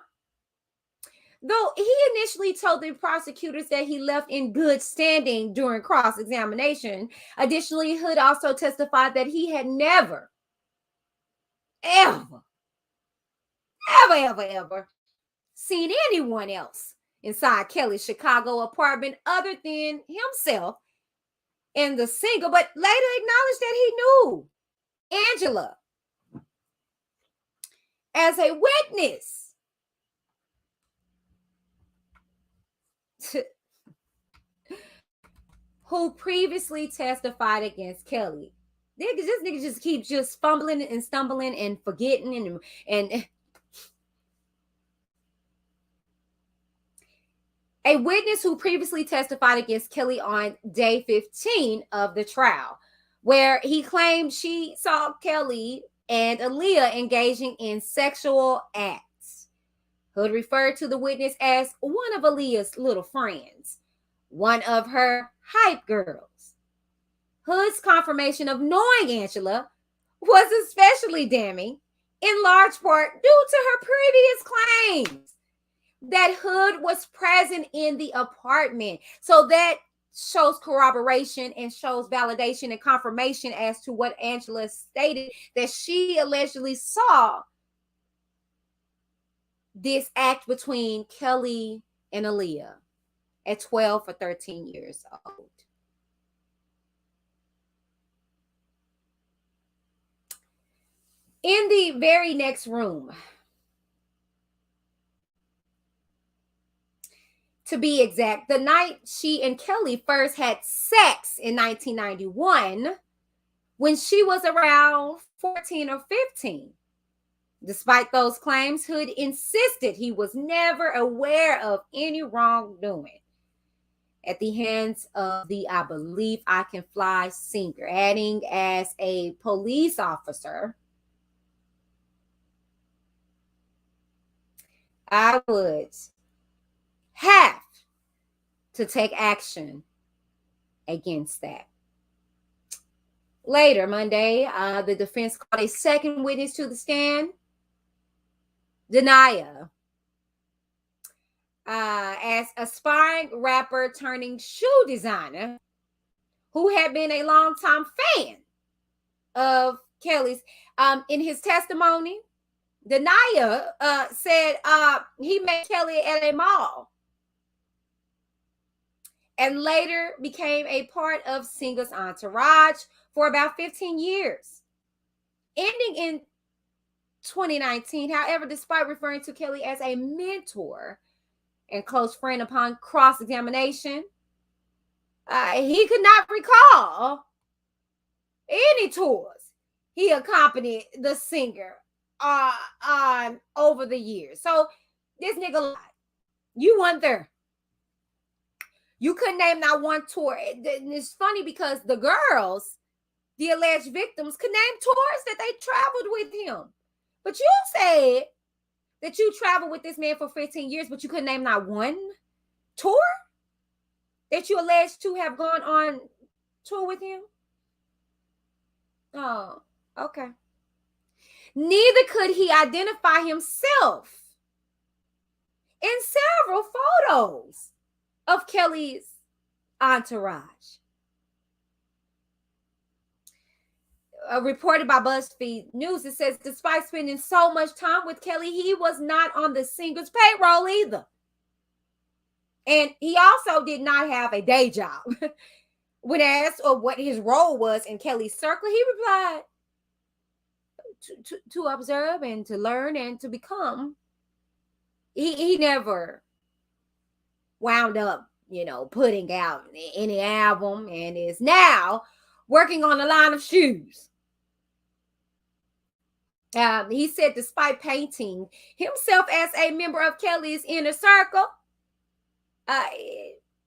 A: Though he initially told the prosecutors that he left in good standing during cross-examination. Additionally, Hood also testified that he had never, ever seen anyone else inside Kelly's Chicago apartment other than himself and the singer, but later acknowledged that he knew Angela as a witness. Who previously testified against Kelly. This nigga just keeps just fumbling and stumbling and forgetting and a witness who previously testified against Kelly on day 15 of the trial, where he claimed she saw Kelly and Aaliyah engaging in sexual acts. Hood referred to the witness as one of Aaliyah's little friends, one of her hype girls. Hood's confirmation of knowing Angela was especially damning, in large part due to her previous claims that Hood was present in the apartment. So that shows corroboration and shows validation and confirmation as to what Angela stated, that she allegedly saw this act between Kelly and Aaliyah at 12 or 13 years old. In the very next room, to be exact, the night she and Kelly first had sex in 1991, when she was around 14 or 15. Despite those claims, Hood insisted he was never aware of any wrongdoing at the hands of the I Believe I Can Fly singer, adding as a police officer, I would have to take action against that. Later, Monday, the defense called a second witness to the stand, Denia, as aspiring rapper turning shoe designer who had been a longtime fan of Kelly's. In his testimony, Denia said he met Kelly at a mall and later became a part of singer's entourage for about 15 years, ending in 2019. However, despite referring to Kelly as a mentor and close friend upon cross-examination, he could not recall any tours he accompanied the singer on over the years. So this nigga lied. You weren't there. You couldn't name not one tour. It's funny because the girls, the alleged victims, could name tours that they traveled with him. But you said that you traveled with this man for 15 years, but you couldn't name not one tour that you alleged to have gone on tour with him? Oh, okay. Neither could he identify himself in several photos of Kelly's entourage. Reported by BuzzFeed News, it says, despite spending so much time with Kelly, he was not on the singer's payroll either. And he also did not have a day job. When asked what his role was in Kelly's circle, he replied, to observe and to learn and to become. He never wound up, putting out any album, and is now working on a line of shoes. He said despite painting himself as a member of Kelly's inner circle,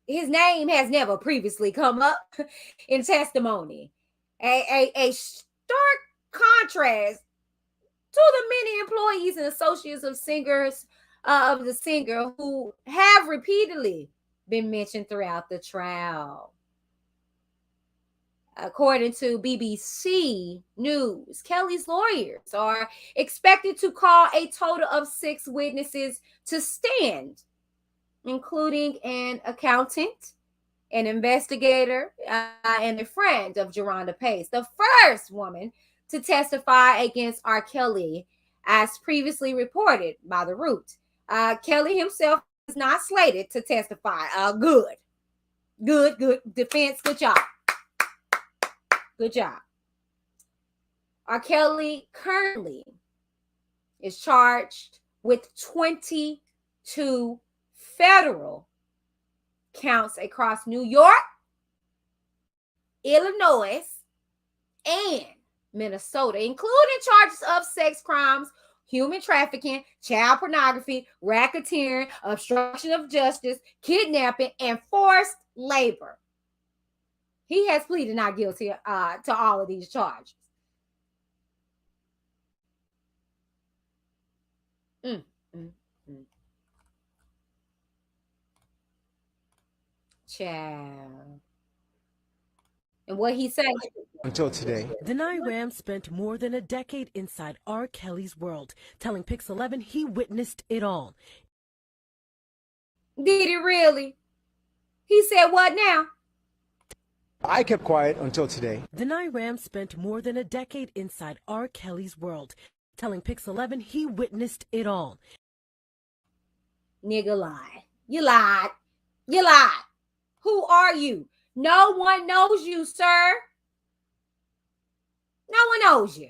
A: his name has never previously come up in testimony. A stark contrast to the many employees and associates of the singer who have repeatedly been mentioned throughout the trial. According to BBC News, Kelly's lawyers are expected to call a total of 6 witnesses to stand, including an accountant, an investigator, and a friend of Geronda Pace, the first woman to testify against R. Kelly, as previously reported by The Root. Kelly himself is not slated to testify. Good. Defense, good job. Good job. R. Kelly currently is charged with 22 federal counts across New York, Illinois, and Minnesota, including charges of sex crimes, human trafficking, child pornography, racketeering, obstruction of justice, kidnapping, and forced labor. He has pleaded not guilty to all of these charges. Child. And what he said
K: until today.
L: Denai Ram spent more than a decade inside R. Kelly's world, telling Pix 11 he witnessed it all.
A: Did he really? He said what now?
K: I kept quiet until today.
L: Denai Ram spent more than a decade inside R. Kelly's world, telling Pix 11 he witnessed it all.
A: Nigga lied. You lied. You lied. Who are you? No one knows you, sir. No one knows you.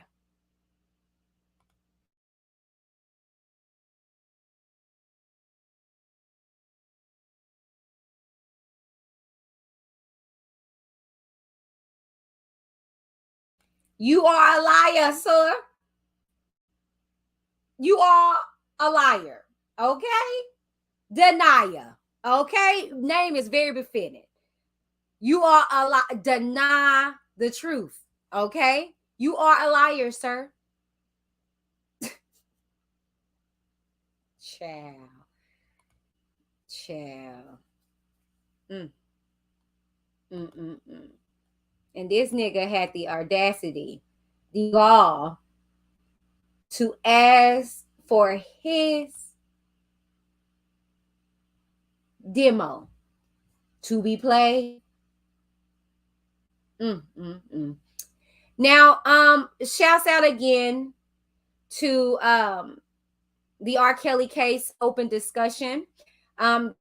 A: You are a liar, sir. You are a liar. Okay? Denier. Okay? Name is very befitting. You are a liar. Deny the truth. Okay? You are a liar, sir. Child. And this nigga had the audacity, the gall, to ask for his demo to be played. Now, shouts out again to the R. Kelly case open discussion.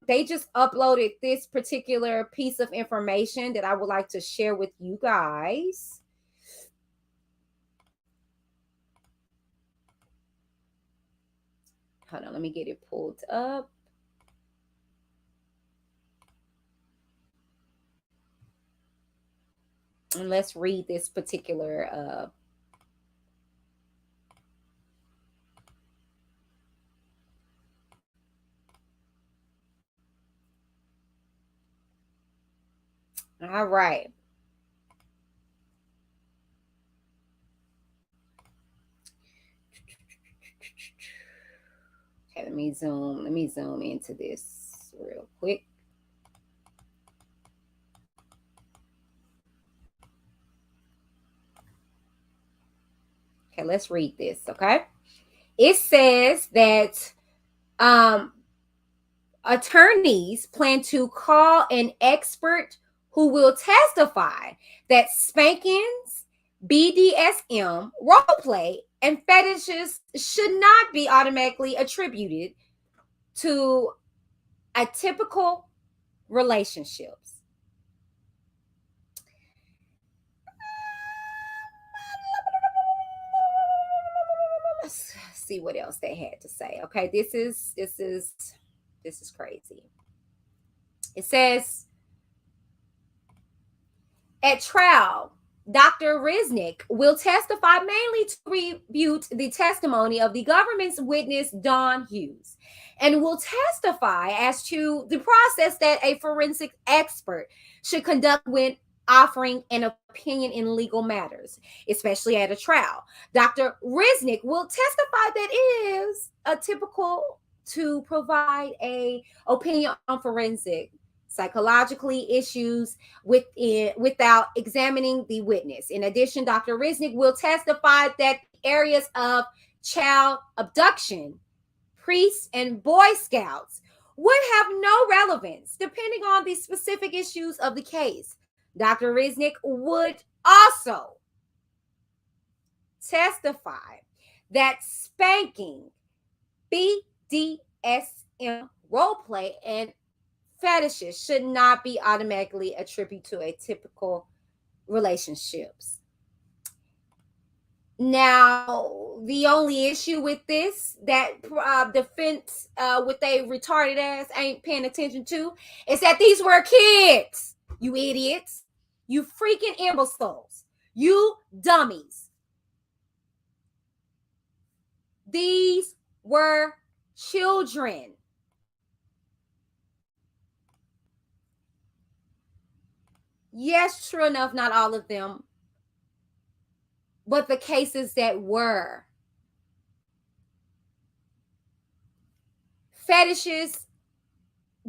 A: They just uploaded this particular piece of information that I would like to share with you guys. Hold on, let me get it pulled up. And let's read this particular all right. Okay, let me zoom into this real quick. Okay, let's read this, okay? It says that attorneys plan to call an expert who will testify that spankings, BDSM, role play, and fetishes should not be automatically attributed to atypical relationships. Let's see what else they had to say. Okay, this is crazy. It says, at trial, Dr. Resnick will testify mainly to refute the testimony of the government's witness, Don Hughes, and will testify as to the process that a forensic expert should conduct when offering an opinion in legal matters, especially at a trial. Dr. Resnick will testify that it is typical to provide a opinion on forensic psychologically issues without examining the witness. In addition, Dr. Resnick will testify that areas of child abduction, priests, and Boy Scouts would have no relevance depending on the specific issues of the case. Dr. Resnick would also testify that spanking, BDSM, roleplay, and fetishes should not be automatically attributed to a typical relationships. Now, the only issue with this that defense with a retarded ass ain't paying attention to is that these were kids, you idiots, you freaking imbeciles, you dummies. These were children. Yes, true enough, not all of them, but the cases that were. Fetishes,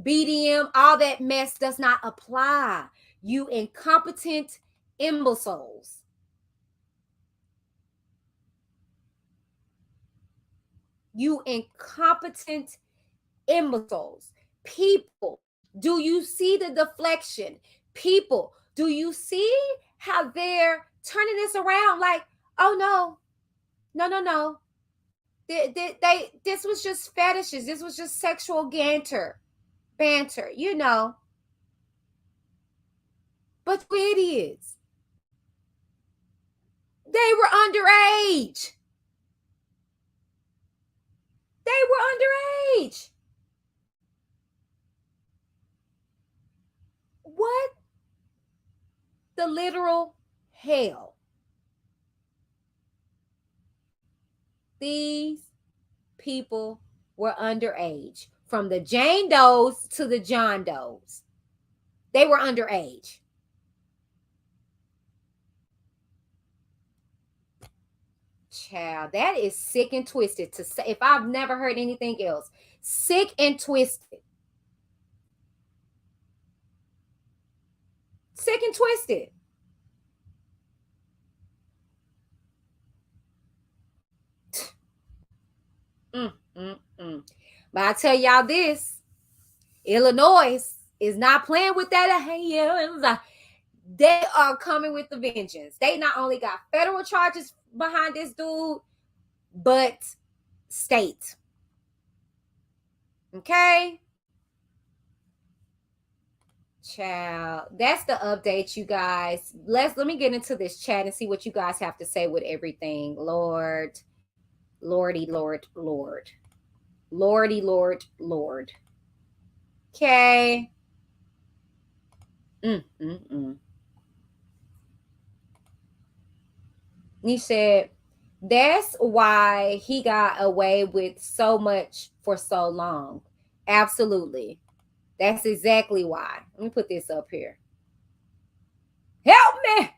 A: BDM, all that mess does not apply. You incompetent imbeciles. You incompetent imbeciles. People, do you see the deflection? People, do you see how they're turning this around? Like, oh no. This was just fetishes. This was just sexual banter, you know. But idiots. They were underage. What the literal hell? These people were underage. From the Jane Does to the John Does. They were underage. Child, that is sick and twisted to say. If I've never heard anything else. Sick and twisted. Sick and twisted. But I tell y'all this, Illinois is not playing with that. They are coming with the vengeance. They not only got federal charges behind this dude, but state. Okay? Child, that's the update, you guys. Let me get into this chat and see what you guys have to say with everything. Lord. Lordy, Lord, Lord. Lordy, Lord, Lord. Okay. He said, that's why he got away with so much for so long. Absolutely. That's exactly why. Let me put this up here. Help me.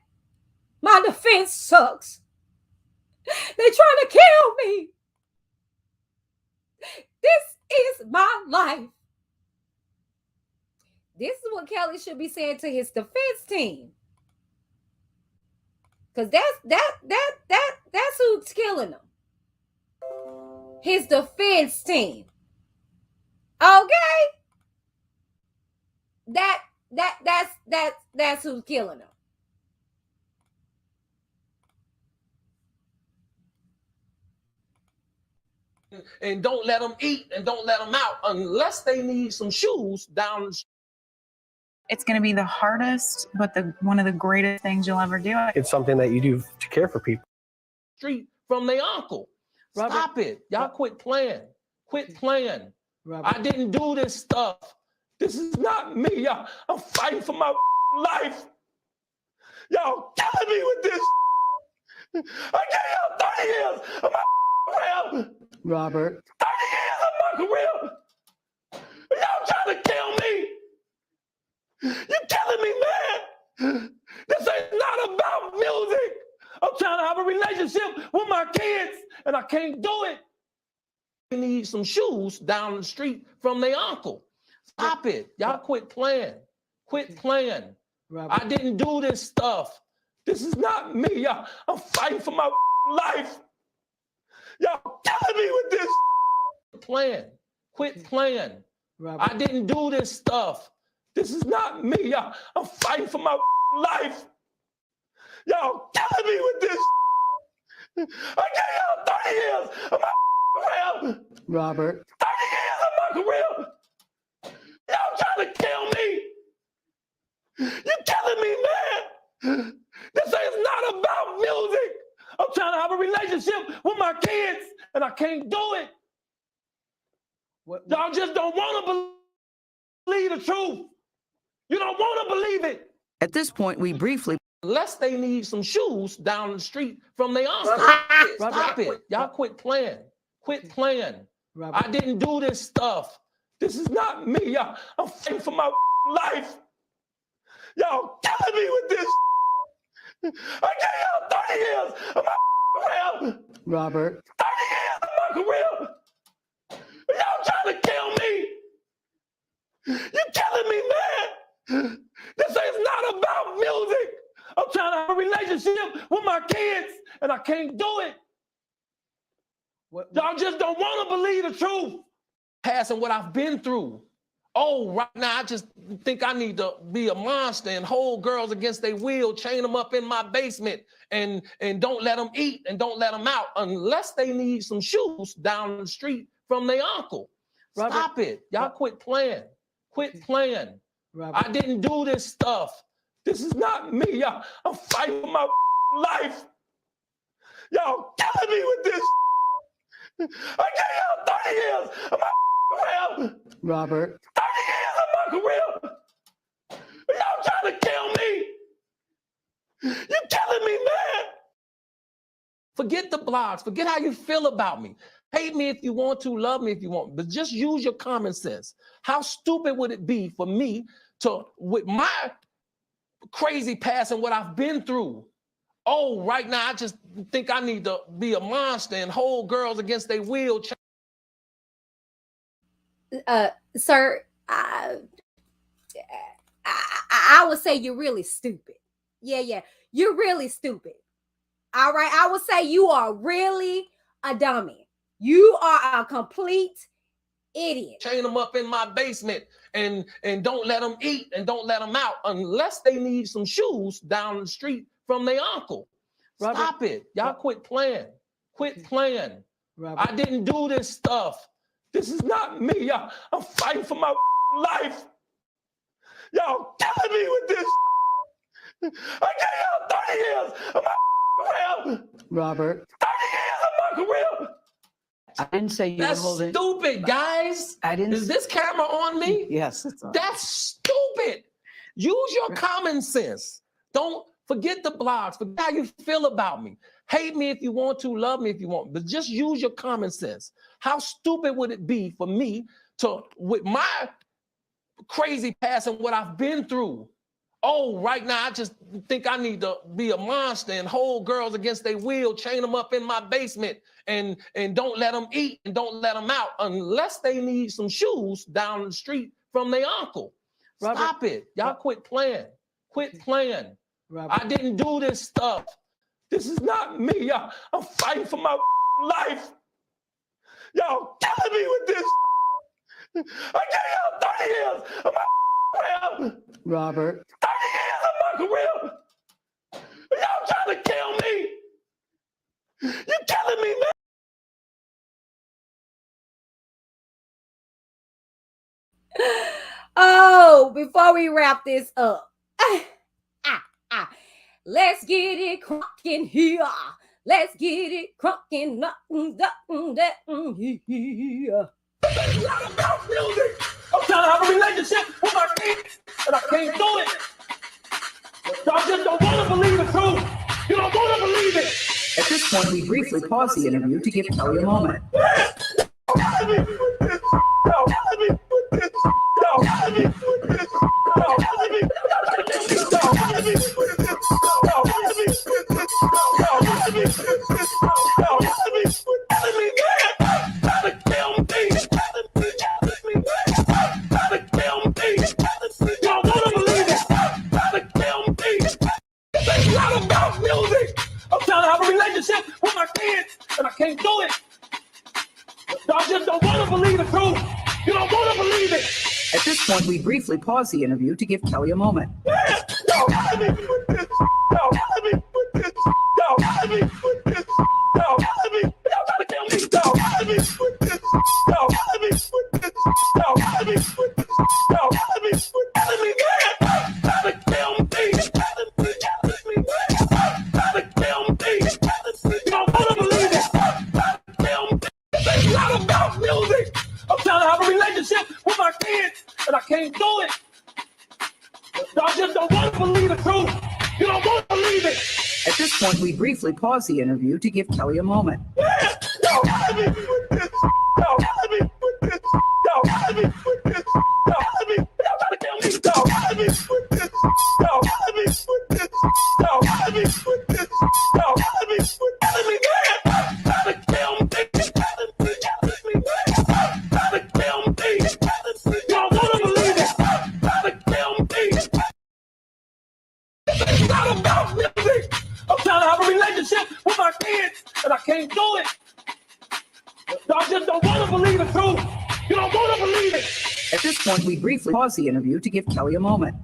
A: My defense sucks. They're trying to kill me. This is my life. This is what Kelly should be saying to his defense team. Because that's who's killing him. His defense team. Okay? That's who's killing him.
D: And don't let them eat and don't let them out unless they need some shoes down the street.
O: It's going to be the hardest, but one of the greatest things you'll ever do.
P: It's something that you do to care for people.
D: Street from their uncle. Robert, stop it. Y'all quit playing. Quit playing. Robert. I didn't do this stuff. This is not me. I'm fighting for my life. Y'all killing me with this. I gave y'all 30 years of my career.
F: Robert.
D: 30 years of my career. Y'all trying to kill me. You killing me, man. This ain't not about music. I'm trying to have a relationship with my kids, and I can't do it. They need some shoes down the street from their uncle. Stop it. Y'all quit playing. Quit playing.
F: Robert.
D: I didn't do this stuff. This is not me. Y'all, I'm fighting for my life. Y'all killing me with this. Playing. Quit playing.
F: Robert.
D: I didn't do this stuff. This is not me. Y'all, I'm fighting for my life. Y'all killing me with this. I gave y'all 30 years of my career.
F: Robert.
D: 30 years of my career. Y'all trying to kill me. You killing me, man. This is not about music. I'm trying to have a relationship with my kids, and I can't do it. Y'all just don't want to believe the truth. You don't want to believe it.
F: At this point, we briefly.
D: Unless they need some shoes down the street from their uncle. Stop it. Y'all quit playing. Quit playing.
F: Robert.
D: I didn't do this stuff. This is not me. Y'all, I'm fighting for my life. Y'all killing me with this. I gave y'all 30 years of my career.
F: Robert.
D: 30 years of my career. Y'all trying to kill me. You killing me, man. This is not about music. I'm trying to have a relationship with my kids, and I can't do it. Y'all just don't want to believe the truth. Passing what I've been through. Oh, right now I just think I need to be a monster and hold girls against their will, chain them up in my basement, and don't let them eat and don't let them out unless they need some shoes down the street from their uncle.
F: Robert.
D: Stop it. Y'all quit playing. Quit playing.
F: Robert.
D: I didn't do this stuff. This is not me. Y'all, I'm fighting for my life. Y'all killing me with this. I gave y'all 30 years of my career.
F: Robert.
D: 30 years of my career. Y'all trying to kill me. You killing me, man. Forget the blogs. Forget how you feel about me. Hate me if you want to, love me if you want, but just use your common sense. How stupid would it be for me to, with my crazy past and what I've been through, oh, right now I just think I need to be a monster and hold girls against their will.
A: Sir, I would say you're really stupid. Yeah, you're really stupid. All right, I would say you are really a dummy. You are a complete idiot.
D: Chain them up in my basement and don't let them eat and don't let them out unless they need some shoes down the street from their uncle.
F: Robert.
D: Stop it. Y'all quit playing. Quit playing.
F: Robert.
D: I didn't do this stuff. This is not me. Y'all, I'm fighting for my life. Y'all killing me with this. I gave y'all 30 years of my career.
F: Robert.
D: 30 years of my career.
F: I didn't say you
D: That's
F: were holding.
D: stupid, guys.
F: I didn't.
D: Is this camera on me?
F: Yes. It's on.
D: That's stupid. Use your common sense. Don't forget the blogs. Forget how you feel about me. Hate me if you want to, love me if you want, but just use your common sense. How stupid would it be for me to, with my crazy past and what I've been through, oh, right now I just think I need to be a monster and hold girls against their will, chain them up in my basement, and don't let them eat and don't let them out unless they need some shoes down the street from their uncle.
F: Robert.
D: Stop it. Y'all quit playing. Quit playing.
F: Robert.
D: I didn't do this stuff. This is not me. Y'all, I'm fighting for my life. Y'all killing me with this. I gave y'all 30 years of my career.
F: Robert.
D: 30 years of my career. Y'all trying to kill me. You killing me, man.
A: Oh, before we wrap this up, let's get it crunkin' here. Let's get it crunkin' here.
D: It's not about music. I'm trying to have a relationship with my kids, and I can't do it. Y'all just don't want to believe
I: this point, we briefly pause the interview to give Kelly a moment.
D: It's not about music. I'm trying to have a relationship with my kids, and I can't do it. Y'all just don't want to believe the truth. You don't want to believe it.
I: At this point, we briefly pause the interview to give Kelly a moment.
D: It's not about music. I'm trying to have a relationship with my kids, and I can't do it. Y'all just don't want to believe the truth. You don't want to believe it.
I: At this point, we briefly pause the interview to give Kelly a moment.
D: It's not about music. I'm trying to have a relationship with my kids, and I can't do it. Y'all just don't want to believe the truth. You don't want to believe it.
I: At this point, we briefly pause the interview to give Kelly a moment.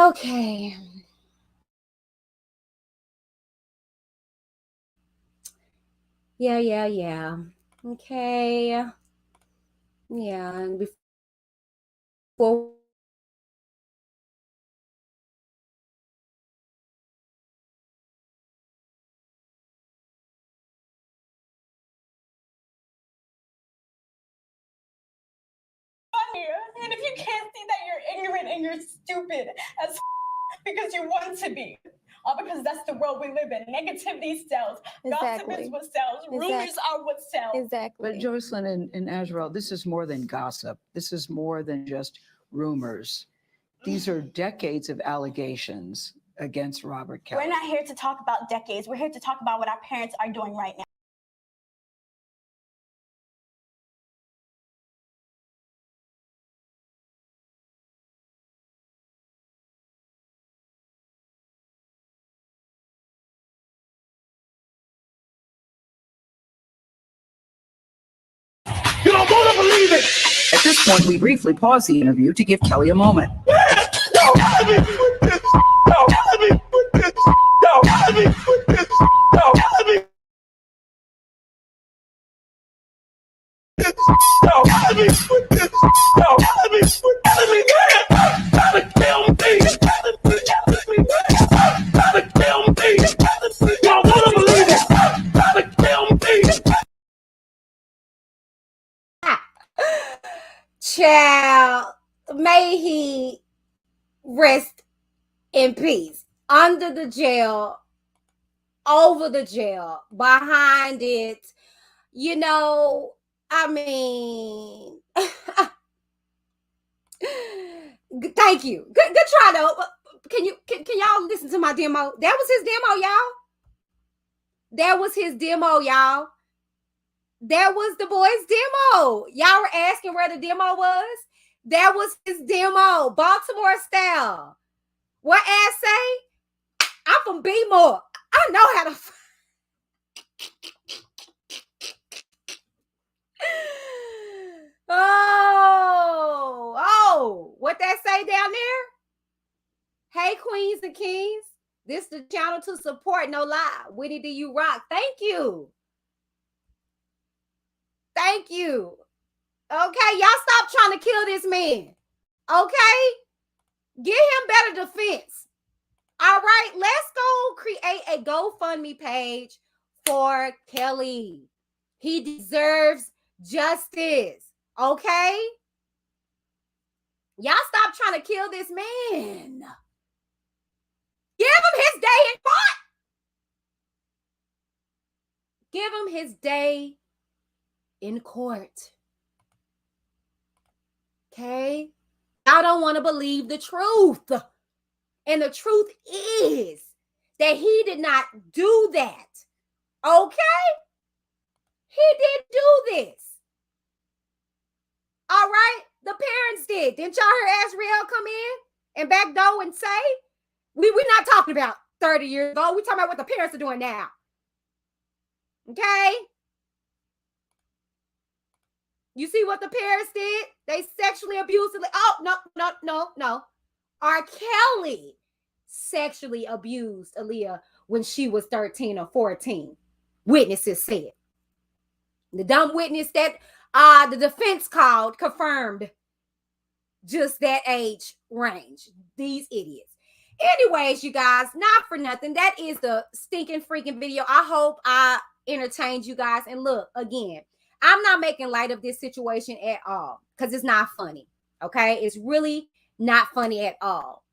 A: Okay. Yeah. Okay. Yeah, and before
G: And if you can't see that you're ignorant and you're stupid as because you want to be. All because that's the world we live in. Negativity sells. Gossip is what sells. Rumors are what sells.
F: But Jocelyn and Azrael, this is more than gossip. This is more than just rumors. These are decades of allegations against Robert Kelly.
G: We're not here to talk about decades. We're here to talk about what our parents are doing right now.
D: You don't want to believe it.
I: At this point, we briefly pause the interview to give Kelly a moment.
A: Child, may he rest in peace. Under the jail, over the jail, behind it. You know, I mean, thank you. Good try though. Can y'all listen to my demo? That was his demo, y'all. That was his demo, y'all. That was the boy's demo. Y'all were asking where the demo was. That was his demo, Baltimore style. What ass say? I'm from B-More. I know how to. Oh, what that say down there? Hey, queens and kings. This the channel to support, no lie. Whitney, do you rock? Thank you. Thank you. Okay, y'all stop trying to kill this man. Okay? Get him better defense. All right, let's go create a GoFundMe page for Kelly. He deserves justice. Okay? Y'all stop trying to kill this man. Give him his day in court. Give him his day in court. Okay? Y'all don't want to believe the truth. And the truth is that he did not do that. Okay? He didn't do this. All right? The parents did. Didn't y'all hear Azriel come in and back door and say, we're not talking about 30 years ago. We're talking about what the parents are doing now. Okay? You see what the parents did? They sexually abused. Oh, no. R.KELLY sexually abused Aaliyah when she was 13 or 14. Witnesses said. The dumb witness that the defense called confirmed just that age range. These idiots. Anyways, you guys, not for nothing. That is the stinking freaking video. I hope I entertained you guys. And look, again, I'm not making light of this situation at all because it's not funny. Okay? It's really not funny at all.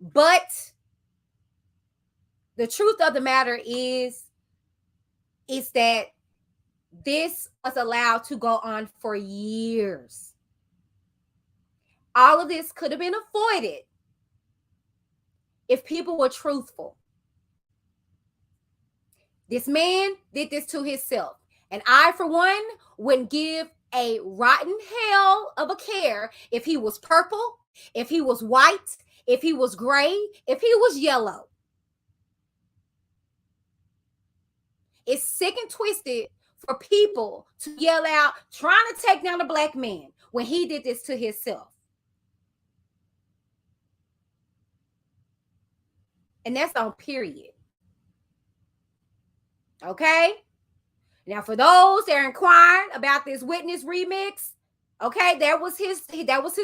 A: But the truth of the matter is that this was allowed to go on for years. All of this could have been avoided if people were truthful. This man did this to himself. And I, for one, wouldn't give a rotten hell of a care if he was purple, if he was white, if he was gray, if he was yellow. It's sick and twisted for people to yell out, trying to take down a black man when he did this to himself. And that's on period. Okay? Now, for those that are inquiring about this Witness remix, okay, that was his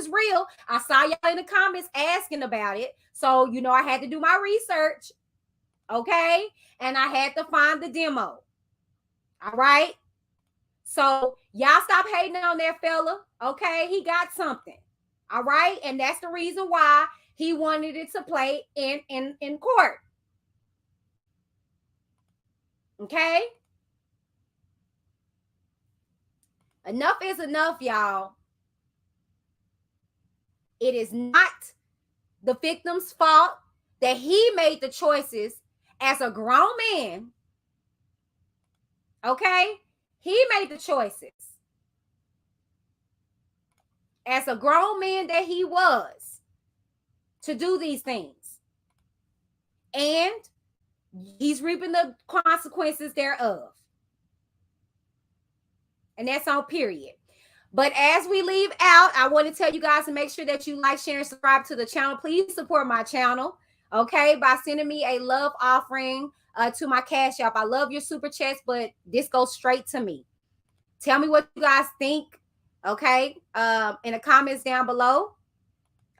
A: reel. I saw y'all in the comments asking about it. So, you know, I had to do my research. Okay? And I had to find the demo. All right? So, y'all stop hating on that fella. Okay? He got something. All right? And that's the reason why he wanted it to play in court. Okay? Enough is enough, y'all. It is not the victim's fault that he made the choices as a grown man. Okay? He made the choices as a grown man that he was to do these things. And he's reaping the consequences thereof. And that's on period. But as we leave out, I want to tell you guys to make sure that you like, share, and subscribe to the channel. Please support my channel, okay, by sending me a love offering to my Cash App. I love your super chats, but this goes straight to me. Tell me what you guys think, okay, in the comments down below.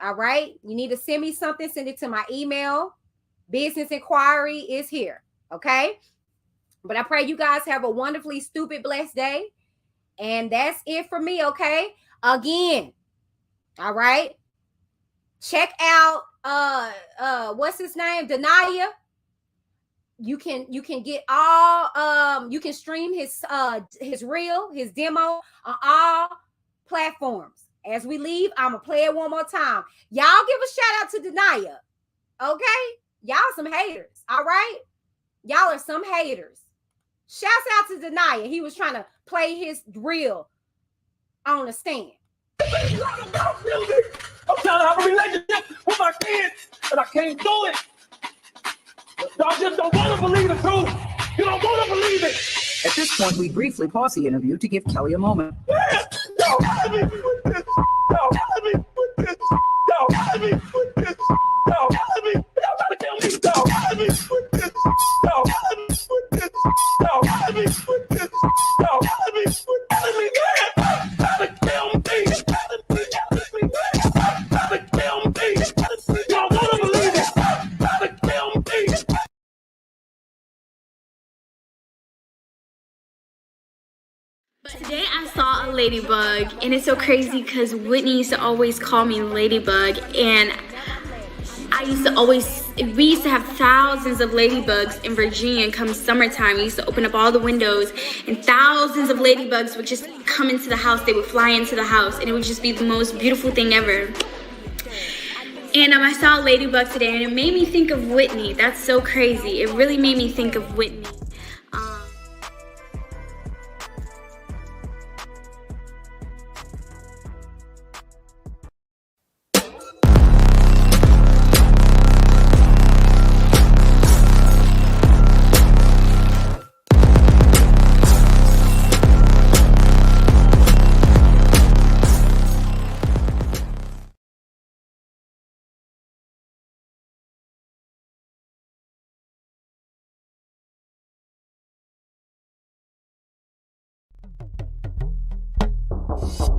A: All right. You need to send me something. Send it to my email. Business inquiry is here, okay? But I pray you guys have a wonderfully stupid, blessed day. And that's it for me, okay? Again, all right? Check out what's his name? Denaya. You can get all you can stream his reel, his demo on all platforms. As we leave, I'm gonna play it one more time. Y'all give a shout out to Denaya. Okay? Y'all some haters, all right? Y'all are some haters. Shouts out to Denaya. He was trying to play his reel on the stand.
D: It's not about music. I'm trying to have a relationship with my kids, and I can't do it. Y'all just don't want to believe the truth. You don't want to believe it.
F: At this point, we briefly pause the interview to give Kelly a moment.
D: Y'all got me with this. Y'all got me with this. Y'all got me with this. Y'all got me. Y'all trying to kill me. Y'all got me with this. Y'all got me with this. Y'all got me with this. Y'all got me with this.
H: Today I saw a ladybug, and it's so crazy because Whitney used to always call me Ladybug, and we used to have thousands of ladybugs in Virginia, and come summertime, we used to open up all the windows, and thousands of ladybugs would just come into the house. They would fly into the house, and it would just be the most beautiful thing ever. And I saw a ladybug today, and it made me think of Whitney. That's so crazy. It really made me think of Whitney.
C: Thank you.